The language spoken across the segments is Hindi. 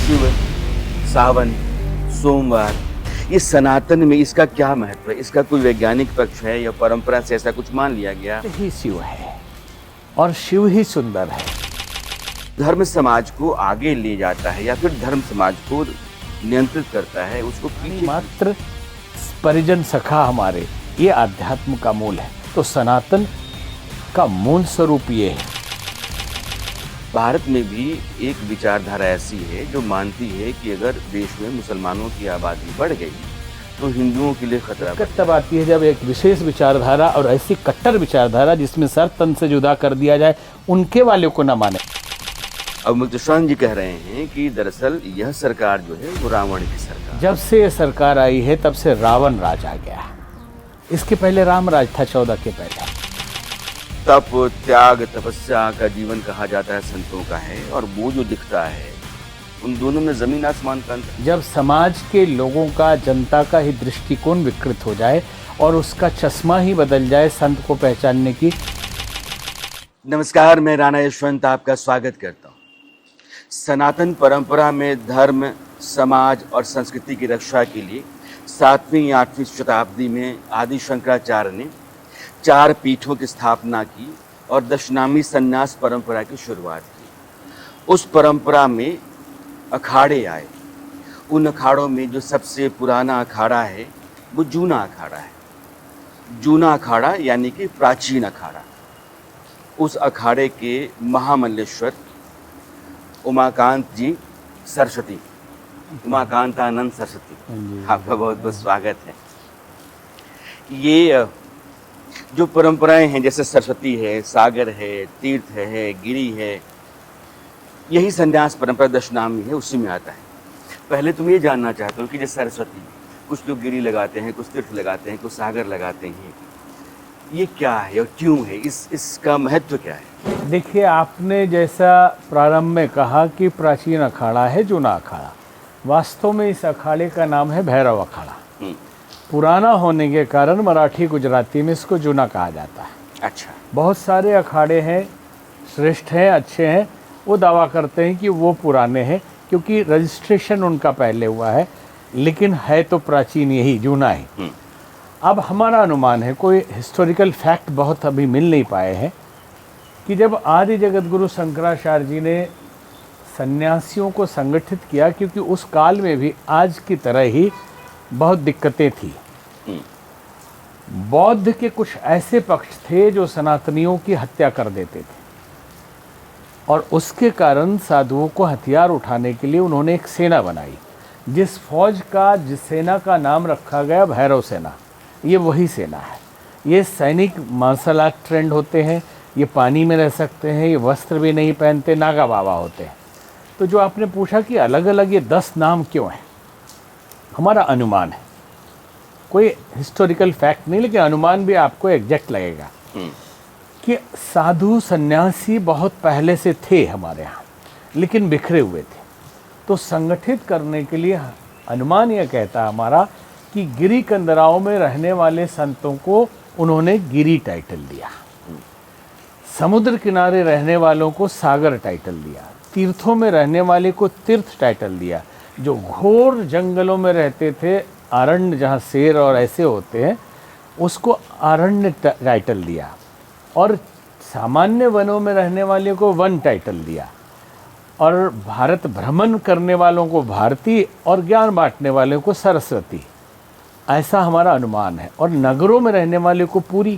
शिव, सावन, सोमवार, ये सनातन में इसका क्या महत्व है? इसका कोई वैज्ञानिक पक्ष है या परंपरा से ऐसा कुछ मान लिया गया? ही शिव है और शिव ही सुंदर है। धर्म समाज को आगे ले जाता है या फिर धर्म समाज को नियंत्रित करता है, उसको पीछे मात्र परिजन सखा हमारे, ये आध्यात्म का मूल है। तो सनातन का मूल स्वरूप ये है। भारत में भी एक विचारधारा ऐसी है जो मानती है कि अगर देश में मुसलमानों की आबादी बढ़ गई तो हिंदुओं के लिए खतरा बढ़ तब आती है जब एक विशेष विचारधारा और ऐसी कट्टर विचारधारा जिसमें सर तन से जुदा कर दिया जाए, उनके वाले को न माने। अब मुक्तेश्वर जी कह रहे हैं कि दरअसल यह सरकार जो है वो रावण की सरकार। जब से ये सरकार आई है तब से रावण राज आ गया। इसके पहले राम राज था, 14 के पहले। तप, त्याग, तपस्या का जीवन कहा जाता है संतों का है, और वो जो दिखता है उन दोनों में जमीन आसमान का अंतर। जब समाज के लोगों का, जनता का ही दृष्टिकोण विकृत हो जाए और उसका चश्मा ही बदल जाए संत को पहचानने की। नमस्कार, मैं राणा यशवंत आपका स्वागत करता हूँ। सनातन परंपरा में धर्म, समाज और संस्कृति की रक्षा के लिए 7वीं या 8वीं शताब्दी में आदि शंकराचार्य ने 4 पीठों की स्थापना की और दशनामी संन्यास परंपरा की शुरुआत की। उस परंपरा में अखाड़े आए। उन अखाड़ों में जो सबसे पुराना अखाड़ा है वो जूना अखाड़ा है। जूना अखाड़ा यानी कि प्राचीन अखाड़ा। उस अखाड़े के महामल्लेश्वर उमाकांत जी सरस्वती, उमाकांतानंद सरस्वती, आपका बहुत बहुत स्वागत है। ये जो परंपराएं हैं, जैसे सरस्वती है, सागर है, तीर्थ है, गिरी है, यही संन्यास परंपरा दशनामी है, उसी में आता है। पहले तुम ये जानना चाहते हो कि जैसे सरस्वती, कुछ लोग गिरी लगाते हैं, कुछ तीर्थ लगाते हैं, कुछ सागर लगाते हैं, ये क्या है और क्यों है? इसका महत्व क्या है? देखिए, आपने जैसा प्रारंभ में कहा कि प्राचीन अखाड़ा है, जूना अखाड़ा, वास्तव में इस अखाड़े का नाम है भैरव अखाड़ा। पुराना होने के कारण मराठी गुजराती में इसको जूना कहा जाता है। अच्छा। बहुत सारे अखाड़े हैं, श्रेष्ठ हैं, अच्छे हैं, वो दावा करते हैं कि वो पुराने हैं क्योंकि रजिस्ट्रेशन उनका पहले हुआ है, लेकिन है तो प्राचीन यही जूना ही। अब हमारा अनुमान है, कोई हिस्टोरिकल फैक्ट बहुत अभी मिल नहीं पाए हैं, कि जब आदि जगत गुरु शंकराचार्य जी ने सन्यासियों को संगठित किया, क्योंकि उस काल में भी आज की तरह ही बहुत दिक्कतें थी। बौद्ध के कुछ ऐसे पक्ष थे जो सनातनियों की हत्या कर देते थे, और उसके कारण साधुओं को हथियार उठाने के लिए उन्होंने एक सेना बनाई। जिस सेना का नाम रखा गया भैरव सेना, ये वही सेना है। ये सैनिक मार्शल आर्ट ट्रेंड होते हैं, ये पानी में रह सकते हैं, ये वस्त्र भी नहीं पहनते, नागा बाबा होते हैं। तो जो आपने पूछा कि अलग अलग ये 10 नाम क्यों हैं, हमारा अनुमान है, कोई हिस्टोरिकल फैक्ट नहीं, लेकिन अनुमान भी आपको एग्जैक्ट लगेगा कि साधु सन्यासी बहुत पहले से थे हमारे यहाँ, लेकिन बिखरे हुए थे। तो संगठित करने के लिए अनुमान यह कहता है हमारा कि गिरी कंदराओं में रहने वाले संतों को उन्होंने गिरी टाइटल दिया, समुद्र किनारे रहने वालों को सागर टाइटल दिया, तीर्थों में रहने वाले को तीर्थ टाइटल दिया, जो घोर जंगलों में रहते थे, अरण्य जहाँ शेर और ऐसे होते हैं, उसको अरण्य टाइटल दिया, और सामान्य वनों में रहने वाले को वन टाइटल दिया, और भारत भ्रमण करने वालों को भारती और ज्ञान बांटने वालों को सरस्वती। ऐसा हमारा अनुमान है। और नगरों में रहने वाले को पुरी,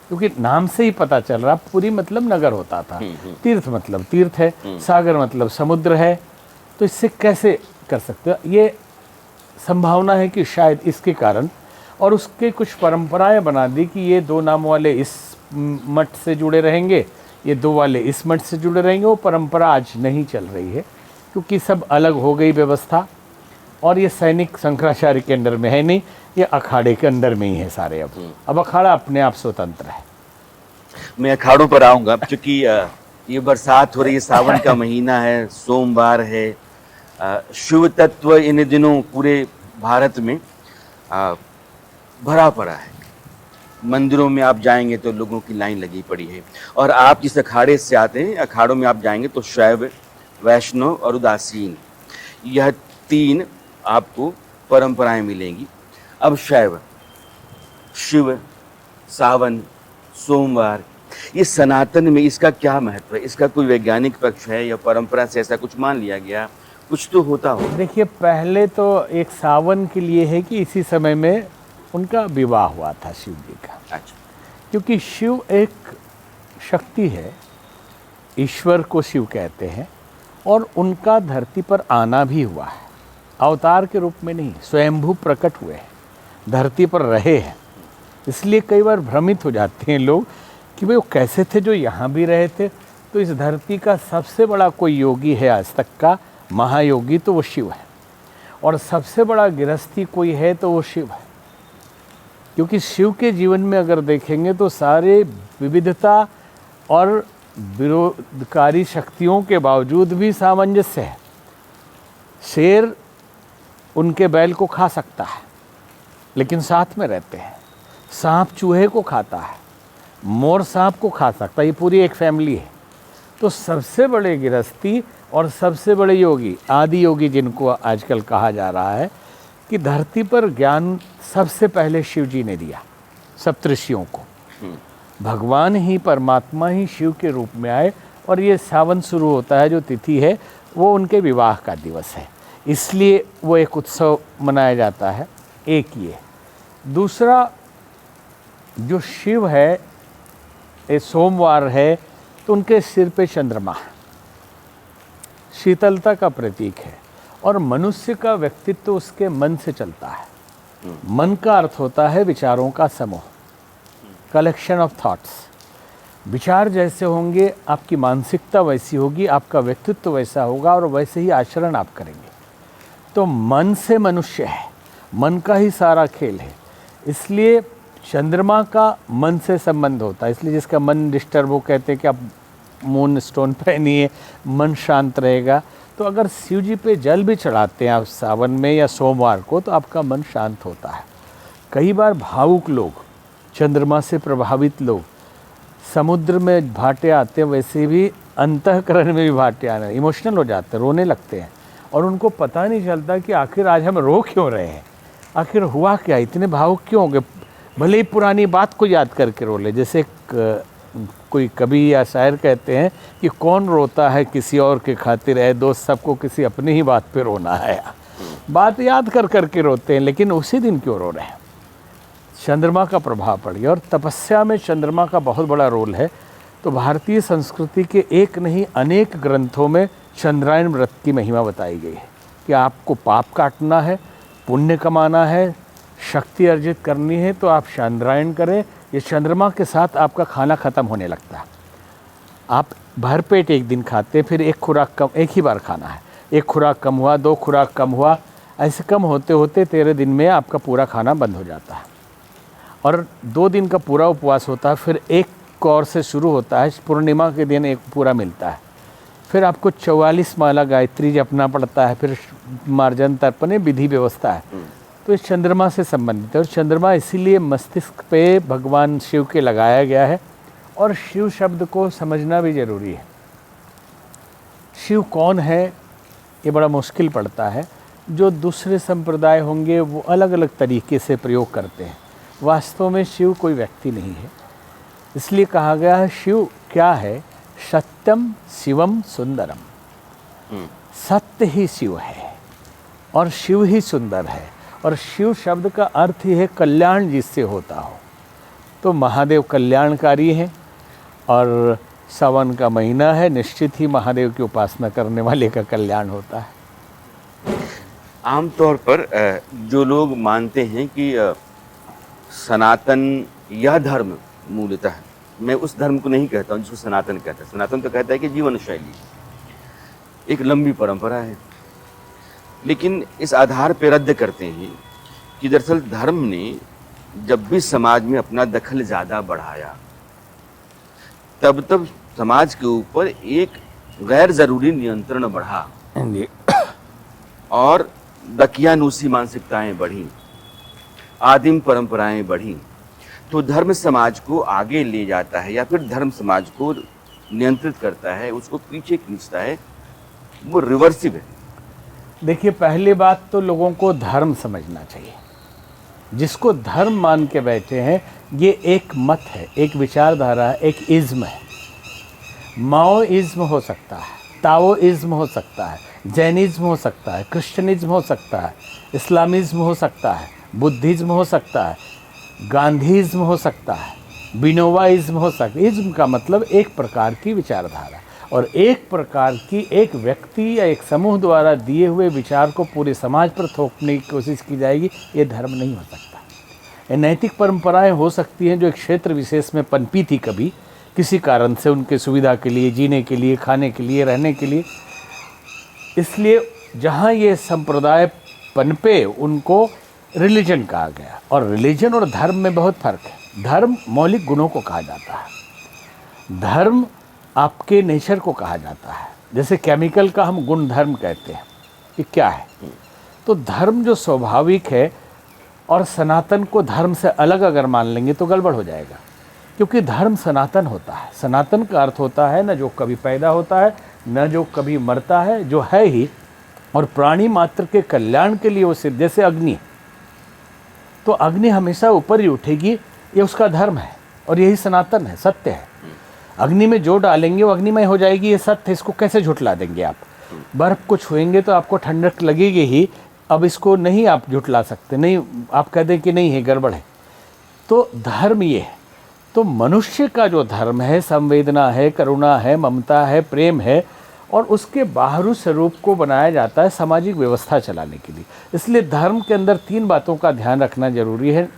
क्योंकि नाम से ही पता चल रहा, पुरी मतलब नगर होता था, तीर्थ मतलब तीर्थ है, सागर मतलब समुद्र है। तो इससे कैसे कर सकते हो? ये संभावना है कि शायद इसके कारण, और उसके कुछ परंपराएं बना दी कि ये 2 नाम वाले इस मठ से जुड़े रहेंगे, ये 2 वाले इस मठ से जुड़े रहेंगे। वो परंपरा आज नहीं चल रही है, क्योंकि सब अलग हो गई व्यवस्था, और ये सैनिक शंकराचार्य के अंडर में है नहीं, ये अखाड़े के अंदर में ही है सारे। अब अखाड़ा अपने आप स्वतंत्र है। मैं अखाड़ों पर आऊँगा, क्योंकि ये बरसात हो रही है, सावन का महीना है, सोमवार है, शिव तत्व इन दिनों पूरे भारत में भरा पड़ा है। मंदिरों में आप जाएंगे तो लोगों की लाइन लगी पड़ी है, और आप जिस अखाड़े से आते हैं, अखाड़ों में आप जाएंगे तो शैव, वैष्णव और उदासीन, यह 3 आपको परंपराएं मिलेंगी। अब शैव, शिव, सावन, सोमवार, ये सनातन में इसका क्या महत्व है? इसका कोई वैज्ञानिक पक्ष है या परंपरा से ऐसा कुछ मान लिया गया? कुछ तो होता हो। देखिए, पहले तो एक सावन के लिए है कि इसी समय में उनका विवाह हुआ था शिव जी का। अच्छा। क्योंकि शिव एक शक्ति है, ईश्वर को शिव कहते हैं, और उनका धरती पर आना भी हुआ है। अवतार के रूप में नहीं, स्वयंभू प्रकट हुए हैं, धरती पर रहे हैं। इसलिए कई बार भ्रमित हो जाते हैं लोग कि भाई वो कैसे थे जो यहाँ भी रहे थे। तो इस धरती का सबसे बड़ा कोई योगी है आज तक का, महायोगी, तो वो शिव है। और सबसे बड़ा गृहस्थी कोई है तो वो शिव है। क्योंकि शिव के जीवन में अगर देखेंगे तो सारे विविधता और विरोधकारी शक्तियों के बावजूद भी सामंजस्य है। शेर उनके बैल को खा सकता है लेकिन साथ में रहते हैं। सांप चूहे को खाता है, मोर सांप को खा सकता है, ये पूरी एक फैमिली है। तो सबसे बड़े गृहस्थी और सबसे बड़े योगी, आदि योगी जिनको आजकल कहा जा रहा है, कि धरती पर ज्ञान सबसे पहले शिव जी ने दिया सप्तऋषियों को। भगवान ही, परमात्मा ही शिव के रूप में आए। और ये सावन शुरू होता है, जो तिथि है वो उनके विवाह का दिवस है, इसलिए वो एक उत्सव मनाया जाता है। एक ये। दूसरा, जो शिव है, ये सोमवार है तो उनके सिर पे चंद्रमा है, शीतलता का प्रतीक है। और मनुष्य का व्यक्तित्व उसके मन से चलता है। मन का अर्थ होता है विचारों का समूह, कलेक्शन ऑफ थॉट्स। विचार जैसे होंगे, आपकी मानसिकता वैसी होगी, आपका व्यक्तित्व वैसा होगा और वैसे ही आचरण आप करेंगे। तो मन से मनुष्य है, मन का ही सारा खेल है। इसलिए चंद्रमा का मन से संबंध होता है। इसलिए जिसका मन डिस्टर्ब हो, कहते हैं कि आप मून स्टोन पहनिए, मन शांत रहेगा। तो अगर शिव जी पे जल भी चढ़ाते हैं आप सावन में या सोमवार को, तो आपका मन शांत होता है। कई बार भावुक लोग, चंद्रमा से प्रभावित लोग, समुद्र में भाटे आते हैं, वैसे भी अंतःकरण में भी भाटे आना, इमोशनल हो जाते हैं, रोने लगते हैं। और उनको पता नहीं चलता कि आखिर आज हम रो क्यों रहे हैं, आखिर हुआ क्या, इतने भावुक क्यों हो गए। भले ही पुरानी बात को याद करके रो ले। जैसे कोई कवि या शायर कहते हैं कि कौन रोता है किसी और के खातिर, है दोस्त सबको किसी अपनी ही बात पे रोना है। बात याद कर करके रोते हैं, लेकिन उसी दिन क्यों रो रहे हैं। चंद्रमा का प्रभाव पड़ गया। और तपस्या में चंद्रमा का बहुत बड़ा रोल है। तो भारतीय संस्कृति के एक नहीं अनेक ग्रंथों में चंद्रायन व्रत की महिमा बताई गई है कि आपको पाप काटना है, पुण्य कमाना है, शक्ति अर्जित करनी है, तो आप चंद्रायन करें। ये चंद्रमा के साथ आपका खाना ख़त्म होने लगता है। आप भरपेट एक दिन खाते, फिर एक खुराक कम, एक ही बार खाना है। एक खुराक कम हुआ, 2 खुराक कम हुआ, ऐसे कम होते होते 13 दिन में आपका पूरा खाना बंद हो जाता है। और 2 दिन का पूरा उपवास होता है। फिर एक कौर से शुरू होता है, पूर्णिमा के दिन एक पूरा मिलता है। फिर आपको 44 माला गायत्री जपना पड़ता है। फिर मार्जन तर्पण विधि व्यवस्था है। तो इस चंद्रमा से संबंधित है। और चंद्रमा इसीलिए मस्तिष्क पे भगवान शिव के लगाया गया है। और शिव शब्द को समझना भी जरूरी है। शिव कौन है ये बड़ा मुश्किल पड़ता है। जो दूसरे संप्रदाय होंगे वो अलग अलग तरीके से प्रयोग करते हैं। वास्तव में शिव कोई व्यक्ति नहीं है। इसलिए कहा गया है शिव क्या है, सत्यम शिवम सुंदरम। सत्य ही शिव है और शिव ही सुंदर है। और शिव शब्द का अर्थ ही है कल्याण जिससे होता हो। तो महादेव कल्याणकारी हैं। और सावन का महीना है, निश्चित ही महादेव की उपासना करने वाले का कल्याण होता है। आमतौर पर जो लोग मानते हैं कि सनातन यह धर्म मूलतः, मैं उस धर्म को नहीं कहता हूँ जिसको सनातन कहता है। सनातन तो कहता है कि जीवन शैली एक लंबी परंपरा है। लेकिन इस आधार पर रद्द करते हैं कि दरअसल धर्म ने जब भी समाज में अपना दखल ज़्यादा बढ़ाया, तब तब समाज के ऊपर एक गैर ज़रूरी नियंत्रण बढ़ा और दकियानूसी मानसिकताएं बढ़ी, आदिम परंपराएं बढ़ी। तो धर्म समाज को आगे ले जाता है या फिर धर्म समाज को नियंत्रित करता है, उसको पीछे खींचता है, वो रिवर्सिव है। देखिए, पहली बात तो लोगों को धर्म समझना चाहिए। जिसको धर्म मान के बैठे हैं, ये एक मत है, एक विचारधारा है, एक इज्म है। माओइज्म हो सकता है, ताओइज्म हो सकता है, जैनिज्म हो सकता है, क्रिश्चियनिज्म हो सकता है, इस्लामिज्म हो सकता है, बुद्धिज्म हो सकता है, गांधीज्म हो सकता है, बिनोवाइज्म हो सकता है। इज्म का मतलब एक प्रकार की विचारधारा, और एक प्रकार की एक व्यक्ति या एक समूह द्वारा दिए हुए विचार को पूरे समाज पर थोपने की कोशिश की जाएगी, ये धर्म नहीं हो सकता। ये नैतिक परंपराएं हो सकती हैं जो एक क्षेत्र विशेष में पनपी थी कभी, किसी कारण से, उनके सुविधा के लिए, जीने के लिए, खाने के लिए, रहने के लिए। इसलिए जहाँ ये संप्रदाय पनपे उनको रिलीजन कहा गया। और रिलीजन और धर्म में बहुत फर्क है। धर्म मौलिक गुणों को कहा जाता है, धर्म आपके नेचर को कहा जाता है। जैसे केमिकल का हम गुण धर्म कहते हैं कि क्या है, तो धर्म जो स्वाभाविक है और सनातन को धर्म से अलग अगर मान लेंगे तो गड़बड़ हो जाएगा। क्योंकि धर्म सनातन होता है। सनातन का अर्थ होता है न जो कभी पैदा होता है, न जो कभी मरता है, जो है ही, और प्राणी मात्र के कल्याण के लिए वो सिद्ध। जैसे अग्नि, तो अग्नि हमेशा ऊपर ही उठेगी, ये उसका धर्म है और यही सनातन है, सत्य है। अग्नि में जो डालेंगे वो अग्निमय हो जाएगी, ये सत्य है। इसको कैसे झुठला देंगे आप? बर्फ़ को छुएंगे तो आपको ठंडक लगेगी ही, अब इसको नहीं आप झुठला सकते। नहीं, आप कह दें कि नहीं है, गड़बड़ है। तो धर्म ये है। तो मनुष्य का जो धर्म है, संवेदना है, करुणा है, ममता है, प्रेम है, और उसके बाहरी स्वरूप को बनाया जाता है सामाजिक व्यवस्था चलाने के लिए। इसलिए धर्म के अंदर 3 बातों का ध्यान रखना जरूरी है।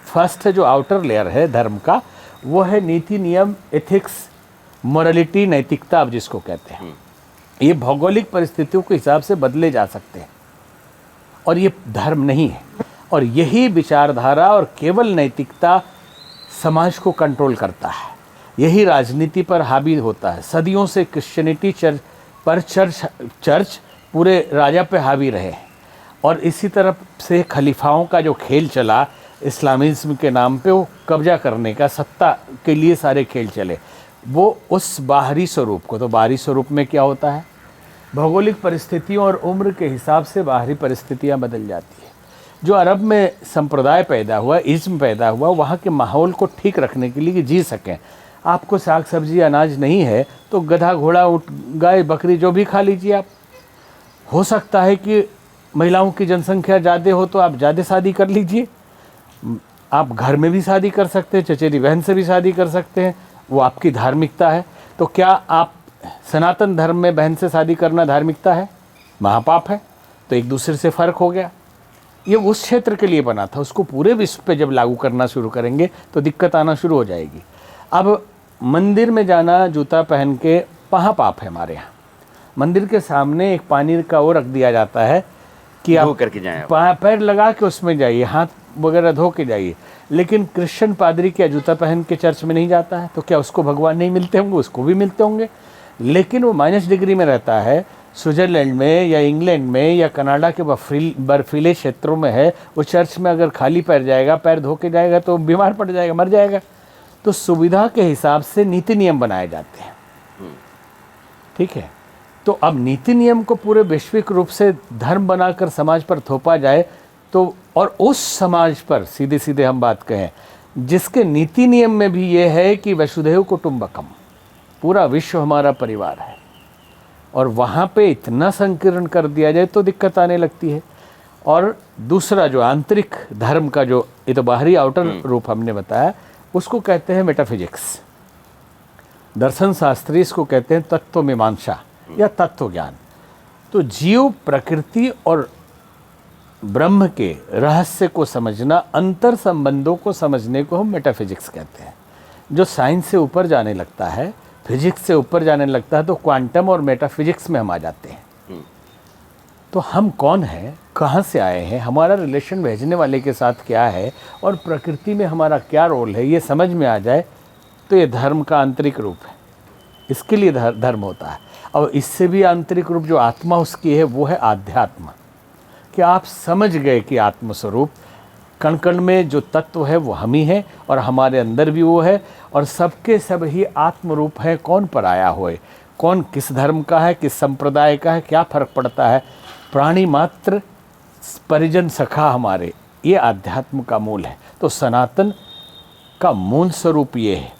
फर्स्ट जो आउटर लेयर है धर्म का, वो है नीति, नियम, एथिक्स, मोरालिटी, नैतिकता आप जिसको कहते हैं। ये भौगोलिक परिस्थितियों के हिसाब से बदले जा सकते हैं और ये धर्म नहीं है। और यही विचारधारा और केवल नैतिकता समाज को कंट्रोल करता है। यही राजनीति पर हावी होता है। सदियों से क्रिश्चियनिटी चर्च पूरे राजा पे हावी रहे, और इसी तरफ से खलीफाओं का जो खेल चला इस्लामिज्म के नाम पे, वो कब्जा करने का, सत्ता के लिए सारे खेल चले। वो उस बाहरी स्वरूप को, तो बाहरी स्वरूप में क्या होता है, भौगोलिक परिस्थितियों और उम्र के हिसाब से बाहरी परिस्थितियां बदल जाती है। जो अरब में संप्रदाय पैदा हुआ, इज्म पैदा हुआ, वहाँ के माहौल को ठीक रखने के लिए कि जी सकें। आपको साग सब्जी अनाज नहीं है तो गधा, घोड़ा, ऊँट, गाय, बकरी जो भी खा लीजिए आप। हो सकता है कि महिलाओं की जनसंख्या ज़्यादा हो तो आप ज़्यादा शादी कर लीजिए। आप घर में भी शादी कर सकते हैं, चचेरी बहन से भी शादी कर सकते हैं, वो आपकी धार्मिकता है। तो क्या आप सनातन धर्म में बहन से शादी करना धार्मिकता है? महापाप है। तो एक दूसरे से फ़र्क हो गया। ये उस क्षेत्र के लिए बना था, उसको पूरे विश्व पे जब लागू करना शुरू करेंगे तो दिक्कत आना शुरू हो जाएगी। अब मंदिर में जाना जूता पहन के महापाप है हमारे यहाँ। मंदिर के सामने एक पानी का वो रख दिया जाता है कि आप करके जाएं, पैर लगा के उसमें जाइए, हाथ वगैरह धो के जाइए। लेकिन क्रिश्चियन पादरी क्या जूता पहन के चर्च में नहीं जाता है? तो क्या उसको भगवान नहीं मिलते होंगे? उसको भी मिलते होंगे, लेकिन वो माइनस डिग्री में रहता है। स्विट्ज़रलैंड में या इंग्लैंड में या कनाडा के बर्फीले क्षेत्रों में है, वो चर्च में अगर खाली पैर जाएगा, पैर धो के जाएगा तो बीमार पड़ जाएगा, मर जाएगा। तो सुविधा के हिसाब से नीति नियम बनाए जाते हैं, ठीक है। तो अब नीति नियम को पूरे वैश्विक रूप से धर्म बनाकर समाज पर थोपा जाए तो, और उस समाज पर सीधे सीधे हम बात कहें जिसके नीति नियम में भी ये है कि वसुधैव कुटुंबकम, पूरा विश्व हमारा परिवार है, और वहाँ पे इतना संकीर्ण कर दिया जाए तो दिक्कत आने लगती है। और दूसरा जो आंतरिक धर्म का जो, ये तो बाहरी आउटर रूप हमने बताया, उसको कहते हैं मेटाफिजिक्स। दर्शन शास्त्री इसको कहते हैं तत्व मीमांसा या तत्व ज्ञान। तो जीव, प्रकृति और ब्रह्म के रहस्य को समझना, अंतर संबंधों को समझने को हम मेटाफिजिक्स कहते हैं। जो साइंस से ऊपर जाने लगता है, फिजिक्स से ऊपर जाने लगता है, तो क्वांटम और मेटाफिजिक्स में हम आ जाते हैं। तो हम कौन हैं, कहाँ से आए हैं, हमारा रिलेशन भेजने वाले के साथ क्या है, और प्रकृति में हमारा क्या रोल है, ये समझ में आ जाए तो ये धर्म का आंतरिक रूप है। इसके लिए धर्म होता है। और इससे भी आंतरिक रूप जो आत्मा उसकी है वो है आध्यात्म, कि आप समझ गए कि आत्मस्वरूप कण कण में जो तत्व है वो हम ही हैं, और हमारे अंदर भी वो है, और सबके सब ही आत्मरूप है। कौन पराया होए, कौन किस धर्म का है, किस संप्रदाय का है, क्या फर्क पड़ता है। प्राणी मात्र परिजन सखा हमारे, ये आध्यात्म का मूल है। तो सनातन का मूल स्वरूप ये है।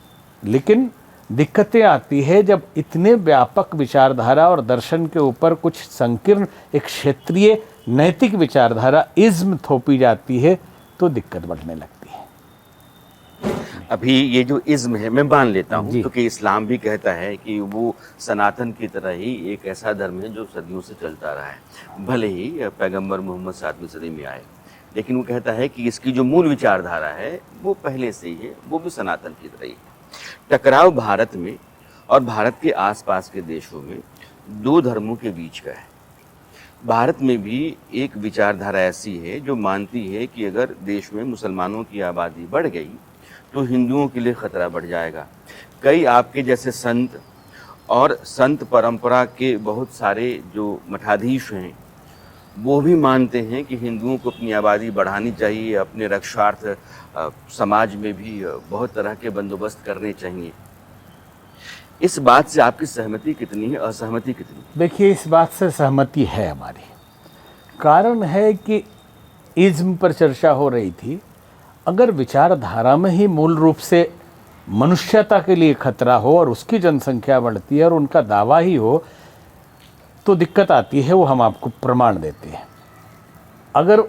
लेकिन दिक्कतें आती है जब इतने व्यापक विचारधारा और दर्शन के ऊपर कुछ संकीर्ण एक क्षेत्रीय नैतिक विचारधारा इज्म थोपी जाती है, तो दिक्कत बढ़ने लगती है। अभी ये जो इज्म है, मैं मान लेता हूँ, जी। क्योंकि इस्लाम भी कहता है कि वो सनातन की तरह ही एक ऐसा धर्म है जो सदियों से चलता रहा है। भले ही पैगंबर मोहम्मद 7वीं सदी में आए, लेकिन वो कहता है कि इसकी जो मूल विचारधारा है वो पहले से ही है, वो भी सनातन की तरह ही है। टकराव भारत में और भारत के आसपास के देशों में दो धर्मों के बीच का है। भारत में भी एक विचारधारा ऐसी है जो मानती है कि अगर देश में मुसलमानों की आबादी बढ़ गई तो हिंदुओं के लिए खतरा बढ़ जाएगा। कई आपके जैसे संत और संत परंपरा के बहुत सारे जो मठाधीश हैं वो भी मानते हैं कि हिंदुओं को अपनी आबादी बढ़ानी चाहिए, अपने रक्षार्थ समाज में भी बहुत तरह के बंदोबस्त करने चाहिए। इस बात से आपकी सहमति कितनी है, असहमति कितनी? देखिए, इस बात से सहमति है हमारी। कारण है कि इज्म पर चर्चा हो रही थी। अगर विचारधारा में ही मूल रूप से मनुष्यता के लिए खतरा हो और उसकी जनसंख्या बढ़ती है और उनका दावा ही हो, तो दिक्कत आती है। वो हम आपको प्रमाण देते हैं। अगर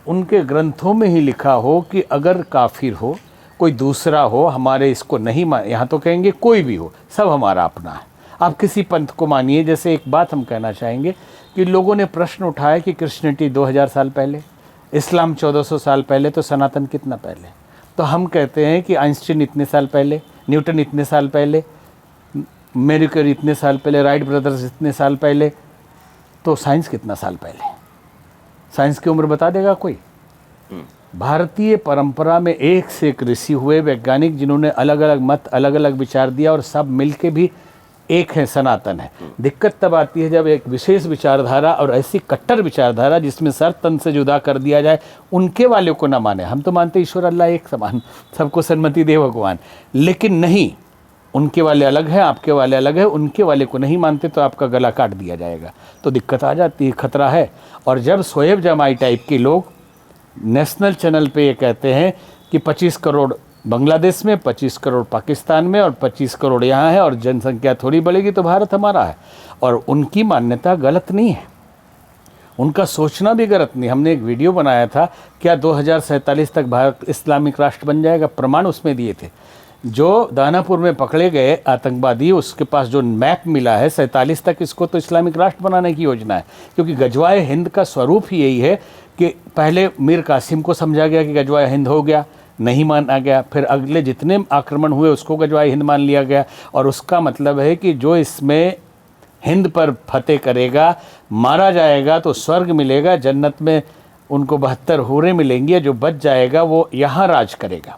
उनके ग्रंथों में ही लिखा हो कि अगर काफिर हो, कोई दूसरा हो, हमारे इसको नहीं मान, यहाँ तो कहेंगे कोई भी हो, सब हमारा अपना है, आप किसी पंथ को मानिए। जैसे एक बात हम कहना चाहेंगे कि लोगों ने प्रश्न उठाया कि क्रिश्चियनिटी 2000 साल पहले, इस्लाम 1400 साल पहले, तो सनातन कितना पहले? तो हम कहते हैं कि आइंस्टीन इतने साल पहले, न्यूटन इतने साल पहले, मैरी क्यूरी इतने साल पहले, राइट ब्रदर्स इतने साल पहले। तो साइंस कितना साल पहले? साइंस की उम्र बता देगा कोई? भारतीय परंपरा में एक से एक ऋषि हुए, वैज्ञानिक, जिन्होंने अलग अलग मत, अलग अलग विचार दिया और सब मिलके भी एक है, सनातन है। दिक्कत तब आती है जब एक विशेष विचारधारा और ऐसी कट्टर विचारधारा जिसमें सर तन से जुदा कर दिया जाए, उनके वाले को ना माने। हम तो मानते ईश्वर अल्लाह एक समान, सबको सन्मति दे भगवान, लेकिन नहीं, उनके वाले अलग है, आपके वाले अलग है, उनके वाले को नहीं मानते तो आपका गला काट दिया जाएगा। तो दिक्कत आ जाती है, खतरा है। और जब शोएब जमाई टाइप के लोग नेशनल चैनल पे ये कहते हैं कि 25 करोड़ बांग्लादेश में, 25 करोड़ पाकिस्तान में और 25 करोड़ यहाँ है और जनसंख्या थोड़ी बढ़ेगी तो भारत हमारा है, और उनकी मान्यता गलत नहीं है, उनका सोचना भी गलत नहीं। हमने एक वीडियो बनाया था, क्या 2047 तक भारत इस्लामिक राष्ट्र बन जाएगा? प्रमाण उसमें दिए थे। जो दानापुर में पकड़े गए आतंकवादी, उसके पास जो मैप मिला है 47 तक, इसको तो इस्लामिक राष्ट्र बनाने की योजना है। क्योंकि गजवाए हिंद का स्वरूप ही यही है कि पहले मीर कासिम को समझा गया कि गजवाए हिंद हो गया, नहीं माना गया, फिर अगले जितने आक्रमण हुए उसको गजवाए हिंद मान लिया गया, और उसका मतलब है कि जो इसमें हिंद पर फतेह करेगा, मारा जाएगा तो स्वर्ग मिलेगा, जन्नत में उनको 72 हूरें मिलेंगी, जो बच जाएगा वो यहाँ राज करेगा।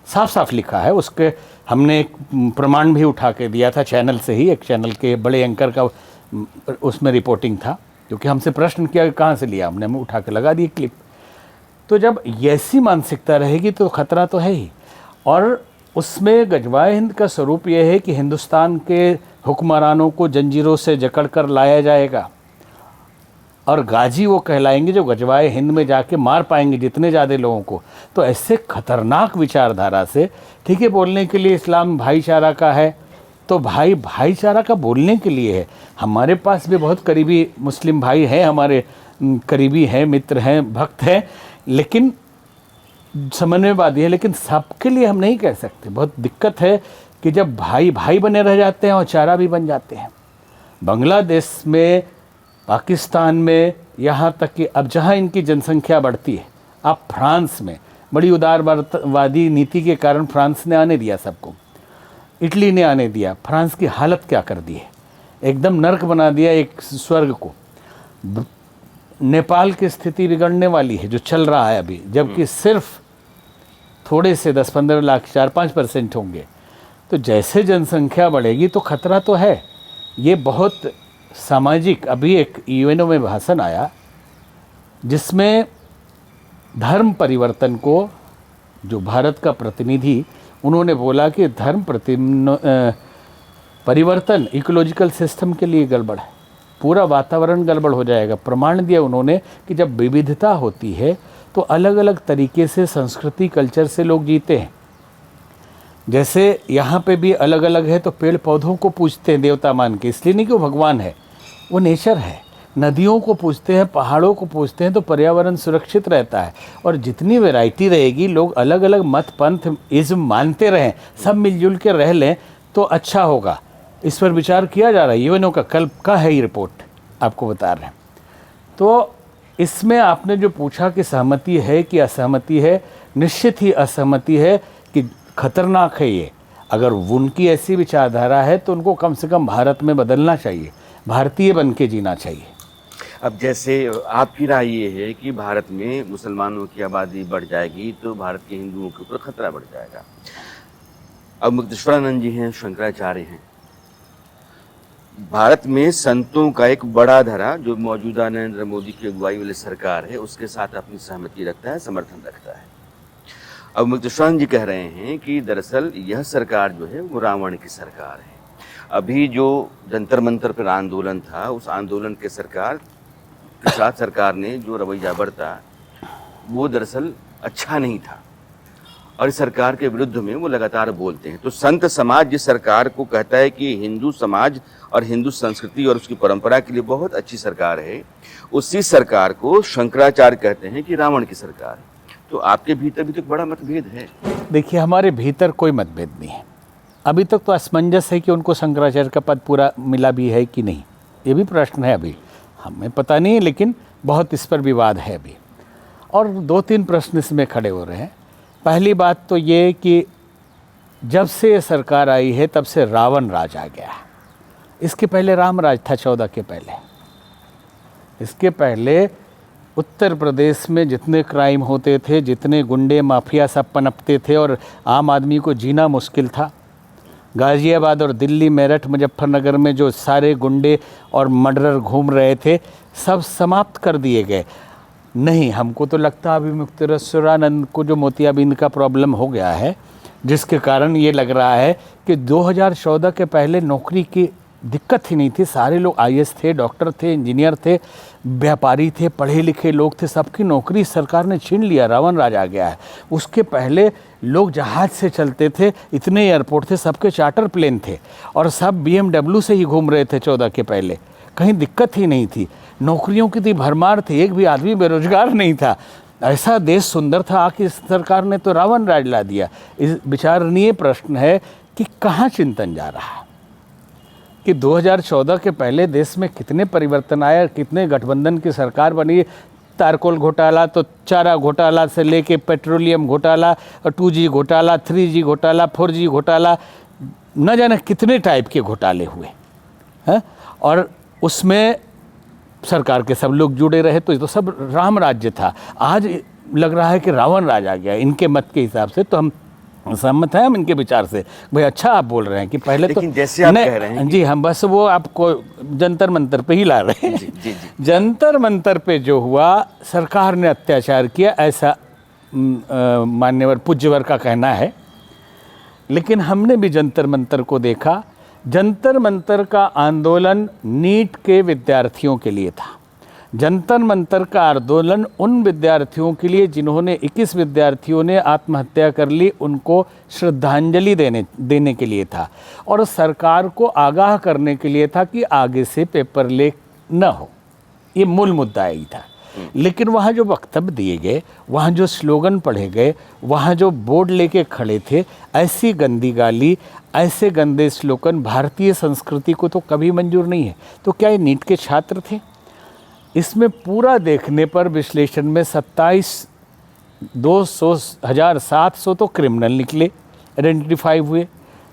साफ साफ लिखा है। उसके हमने एक प्रमाण भी उठा के दिया था चैनल से ही, एक चैनल के बड़े एंकर का उसमें रिपोर्टिंग था, क्योंकि हमसे प्रश्न किया कहाँ से लिया, हमने उठा के लगा दी क्लिप। तो जब ऐसी मानसिकता रहेगी तो खतरा तो है ही। और उसमें गजवाए हिंद का स्वरूप यह है कि हिंदुस्तान के हुक्मरानों को जंजीरों से जकड़ कर लाया जाएगा, और गाजी वो कहलाएंगे जो गजवाए हिंद में जाके मार पाएंगे जितने ज़्यादा लोगों को। तो ऐसे खतरनाक विचारधारा से, ठीक है, बोलने के लिए इस्लाम भाईचारा का है, तो भाईचारा का बोलने के लिए है। हमारे पास भी बहुत करीबी मुस्लिम भाई हैं, हमारे करीबी हैं, मित्र हैं, भक्त हैं, लेकिन समन्वयवादी है, लेकिन सबके लिए हम नहीं कह सकते। बहुत दिक्कत है कि जब भाई भाई बने रह जाते हैं और चारा भी बन जाते हैं। बांग्लादेश में, पाकिस्तान में, यहाँ तक कि अब जहाँ इनकी जनसंख्या बढ़ती है, अब फ्रांस में बड़ी उदारवादी नीति के कारण फ्रांस ने आने दिया सबको, इटली ने आने दिया। फ्रांस की हालत क्या कर दी है, एकदम नर्क बना दिया एक स्वर्ग को। नेपाल की स्थिति बिगड़ने वाली है, जो चल रहा है अभी, जबकि सिर्फ थोड़े से 10-15 लाख 4-5% होंगे। तो जैसे जनसंख्या बढ़ेगी तो खतरा तो है। ये बहुत सामाजिक, अभी एक यूएनओ में भाषण आया जिसमें धर्म परिवर्तन को, जो भारत का प्रतिनिधि, उन्होंने बोला कि धर्म परिवर्तन इकोलॉजिकल सिस्टम के लिए गड़बड़ है, पूरा वातावरण गड़बड़ हो जाएगा। प्रमाण दिया उन्होंने कि जब विविधता होती है तो अलग अलग तरीके से संस्कृति कल्चर से लोग जीते हैं। जैसे यहाँ पे भी अलग अलग है तो पेड़ पौधों को पूजते हैं देवता मान के, इसलिए नहीं कि वो भगवान है, वो नेचर है। नदियों को पूजते हैं, पहाड़ों को पूजते हैं तो पर्यावरण सुरक्षित रहता है। और जितनी वैरायटी रहेगी, लोग अलग अलग मत पंथ इज्म मानते रहें, सब मिलजुल के रह लें तो अच्छा होगा। इस पर विचार किया जा रहा है, यूएनओ का कल का है ये रिपोर्ट, आपको बता रहे हैं। तो इसमें आपने जो पूछा कि सहमति है कि असहमति है, निश्चित ही असहमति है कि खतरनाक है ये। अगर उनकी ऐसी विचारधारा है तो उनको कम से कम भारत में बदलना चाहिए, भारतीय बन के जीना चाहिए। अब जैसे आपकी राय ये है कि भारत में मुसलमानों की आबादी बढ़ जाएगी तो भारत के हिंदुओं के ऊपर खतरा बढ़ जाएगा। अब मुक्तेश्वरानंद जी हैं, शंकराचार्य हैं। भारत में संतों का एक बड़ा धरा जो मौजूदा नरेंद्र मोदी की अगुवाई वाली सरकार है उसके साथ अपनी सहमति रखता है, समर्थन रखता है। अब मुक्तेश्वरानंद जी कह रहे हैं कि दरअसल यह सरकार जो है वो रावण की सरकार है। अभी जो जंतर मंतर पर आंदोलन था, उस आंदोलन के साथ सरकार ने जो रवैया बरता वो दरअसल अच्छा नहीं था और इस सरकार के विरुद्ध में वो लगातार बोलते हैं। तो संत समाज जिस सरकार को कहता है कि हिंदू समाज और हिंदू संस्कृति और उसकी परंपरा के लिए बहुत अच्छी सरकार है, उसी सरकार को शंकराचार्य कहते हैं कि रावण की सरकार है। तो आपके भीतर भी तो बड़ा मतभेद है। देखिए, हमारे भीतर कोई मतभेद नहीं है। अभी तक तो असमंजस है कि उनको शंकराचार्य का पद पूरा मिला भी है कि नहीं, ये भी प्रश्न है। अभी हमें पता नहीं, लेकिन बहुत इस पर विवाद है अभी। और 2-3 प्रश्न इसमें खड़े हो रहे हैं। पहली बात तो ये कि जब से ये सरकार आई है तब से रावण राज आ गया है। इसके पहले राम राज था 14 के पहले। इसके पहले उत्तर प्रदेश में जितने क्राइम होते थे, जितने गुंडे माफिया सब पनपते थे और आम आदमी को जीना मुश्किल था। गाज़ियाबाद और दिल्ली, मेरठ, मुजफ्फरनगर में जो सारे गुंडे और मर्डरर घूम रहे थे, सब समाप्त कर दिए गए। नहीं, हमको तो लगता है अभी मुक्तेश्वरानंद को जो मोतियाबिंद का प्रॉब्लम हो गया है, जिसके कारण ये लग रहा है कि 2014 के पहले नौकरी की दिक्कत ही नहीं थी। सारे लोग आईएएस थे, डॉक्टर थे, इंजीनियर थे, व्यापारी थे, पढ़े लिखे लोग थे, सबकी नौकरी सरकार ने छीन लिया। रावण राज आ गया है। उसके पहले लोग जहाज़ से चलते थे, इतने एयरपोर्ट थे, सबके चार्टर प्लेन थे और सब BMW से ही घूम रहे थे 14 के पहले। कहीं दिक्कत ही नहीं थी, नौकरियों की थी भरमार थी, एक भी आदमी बेरोजगार नहीं था। ऐसा देश सुंदर था। आखिर सरकार ने तो रावण राज ला दिया। इस विचारणीय प्रश्न है कि कहाँ चिंतन जा रहा है कि 2014 के पहले देश में कितने परिवर्तन आए, कितने गठबंधन की सरकार बनी। तारकोल घोटाला तो चारा घोटाला से लेके पेट्रोलियम घोटाला, 2G घोटाला, 3G घोटाला, 4G घोटाला, न जाने कितने टाइप के घोटाले हुए हैं। और उसमें सरकार के सब लोग जुड़े रहे, तो ये तो सब राम राज्य था। आज लग रहा है कि रावण राज आ गया इनके मत के हिसाब से। तो हम सहमत हैं हम इनके विचार से। भाई अच्छा आप बोल रहे हैं कि पहले तो जैसे आप कह रहे हैं जी, हम बस वो आपको जंतर मंतर पे ही ला रहे हैं। जी। जंतर मंतर पे जो हुआ, सरकार ने अत्याचार किया, ऐसा मान्यवर पूज्यवर का कहना है। लेकिन हमने भी जंतर मंतर को देखा। जंतर मंतर का आंदोलन नीट के विद्यार्थियों के लिए था। जंतर मंतर का आंदोलन उन विद्यार्थियों के लिए जिन्होंने 21 विद्यार्थियों ने आत्महत्या कर ली, उनको श्रद्धांजलि देने के लिए था और सरकार को आगाह करने के लिए था कि आगे से पेपर लीक न हो। ये मूल मुद्दा यही था। लेकिन वहाँ जो वक्तव्य दिए गए, वहाँ जो स्लोगन पढ़े गए, वहाँ जो बोर्ड लेके खड़े थे, ऐसी गंदी गाली, ऐसे गंदे स्लोगन भारतीय संस्कृति को तो कभी मंजूर नहीं है। तो क्या ये नीट के छात्र थे? इसमें पूरा देखने पर विश्लेषण में 2700 तो क्रिमिनल निकले, आइडेंटिफाई हुए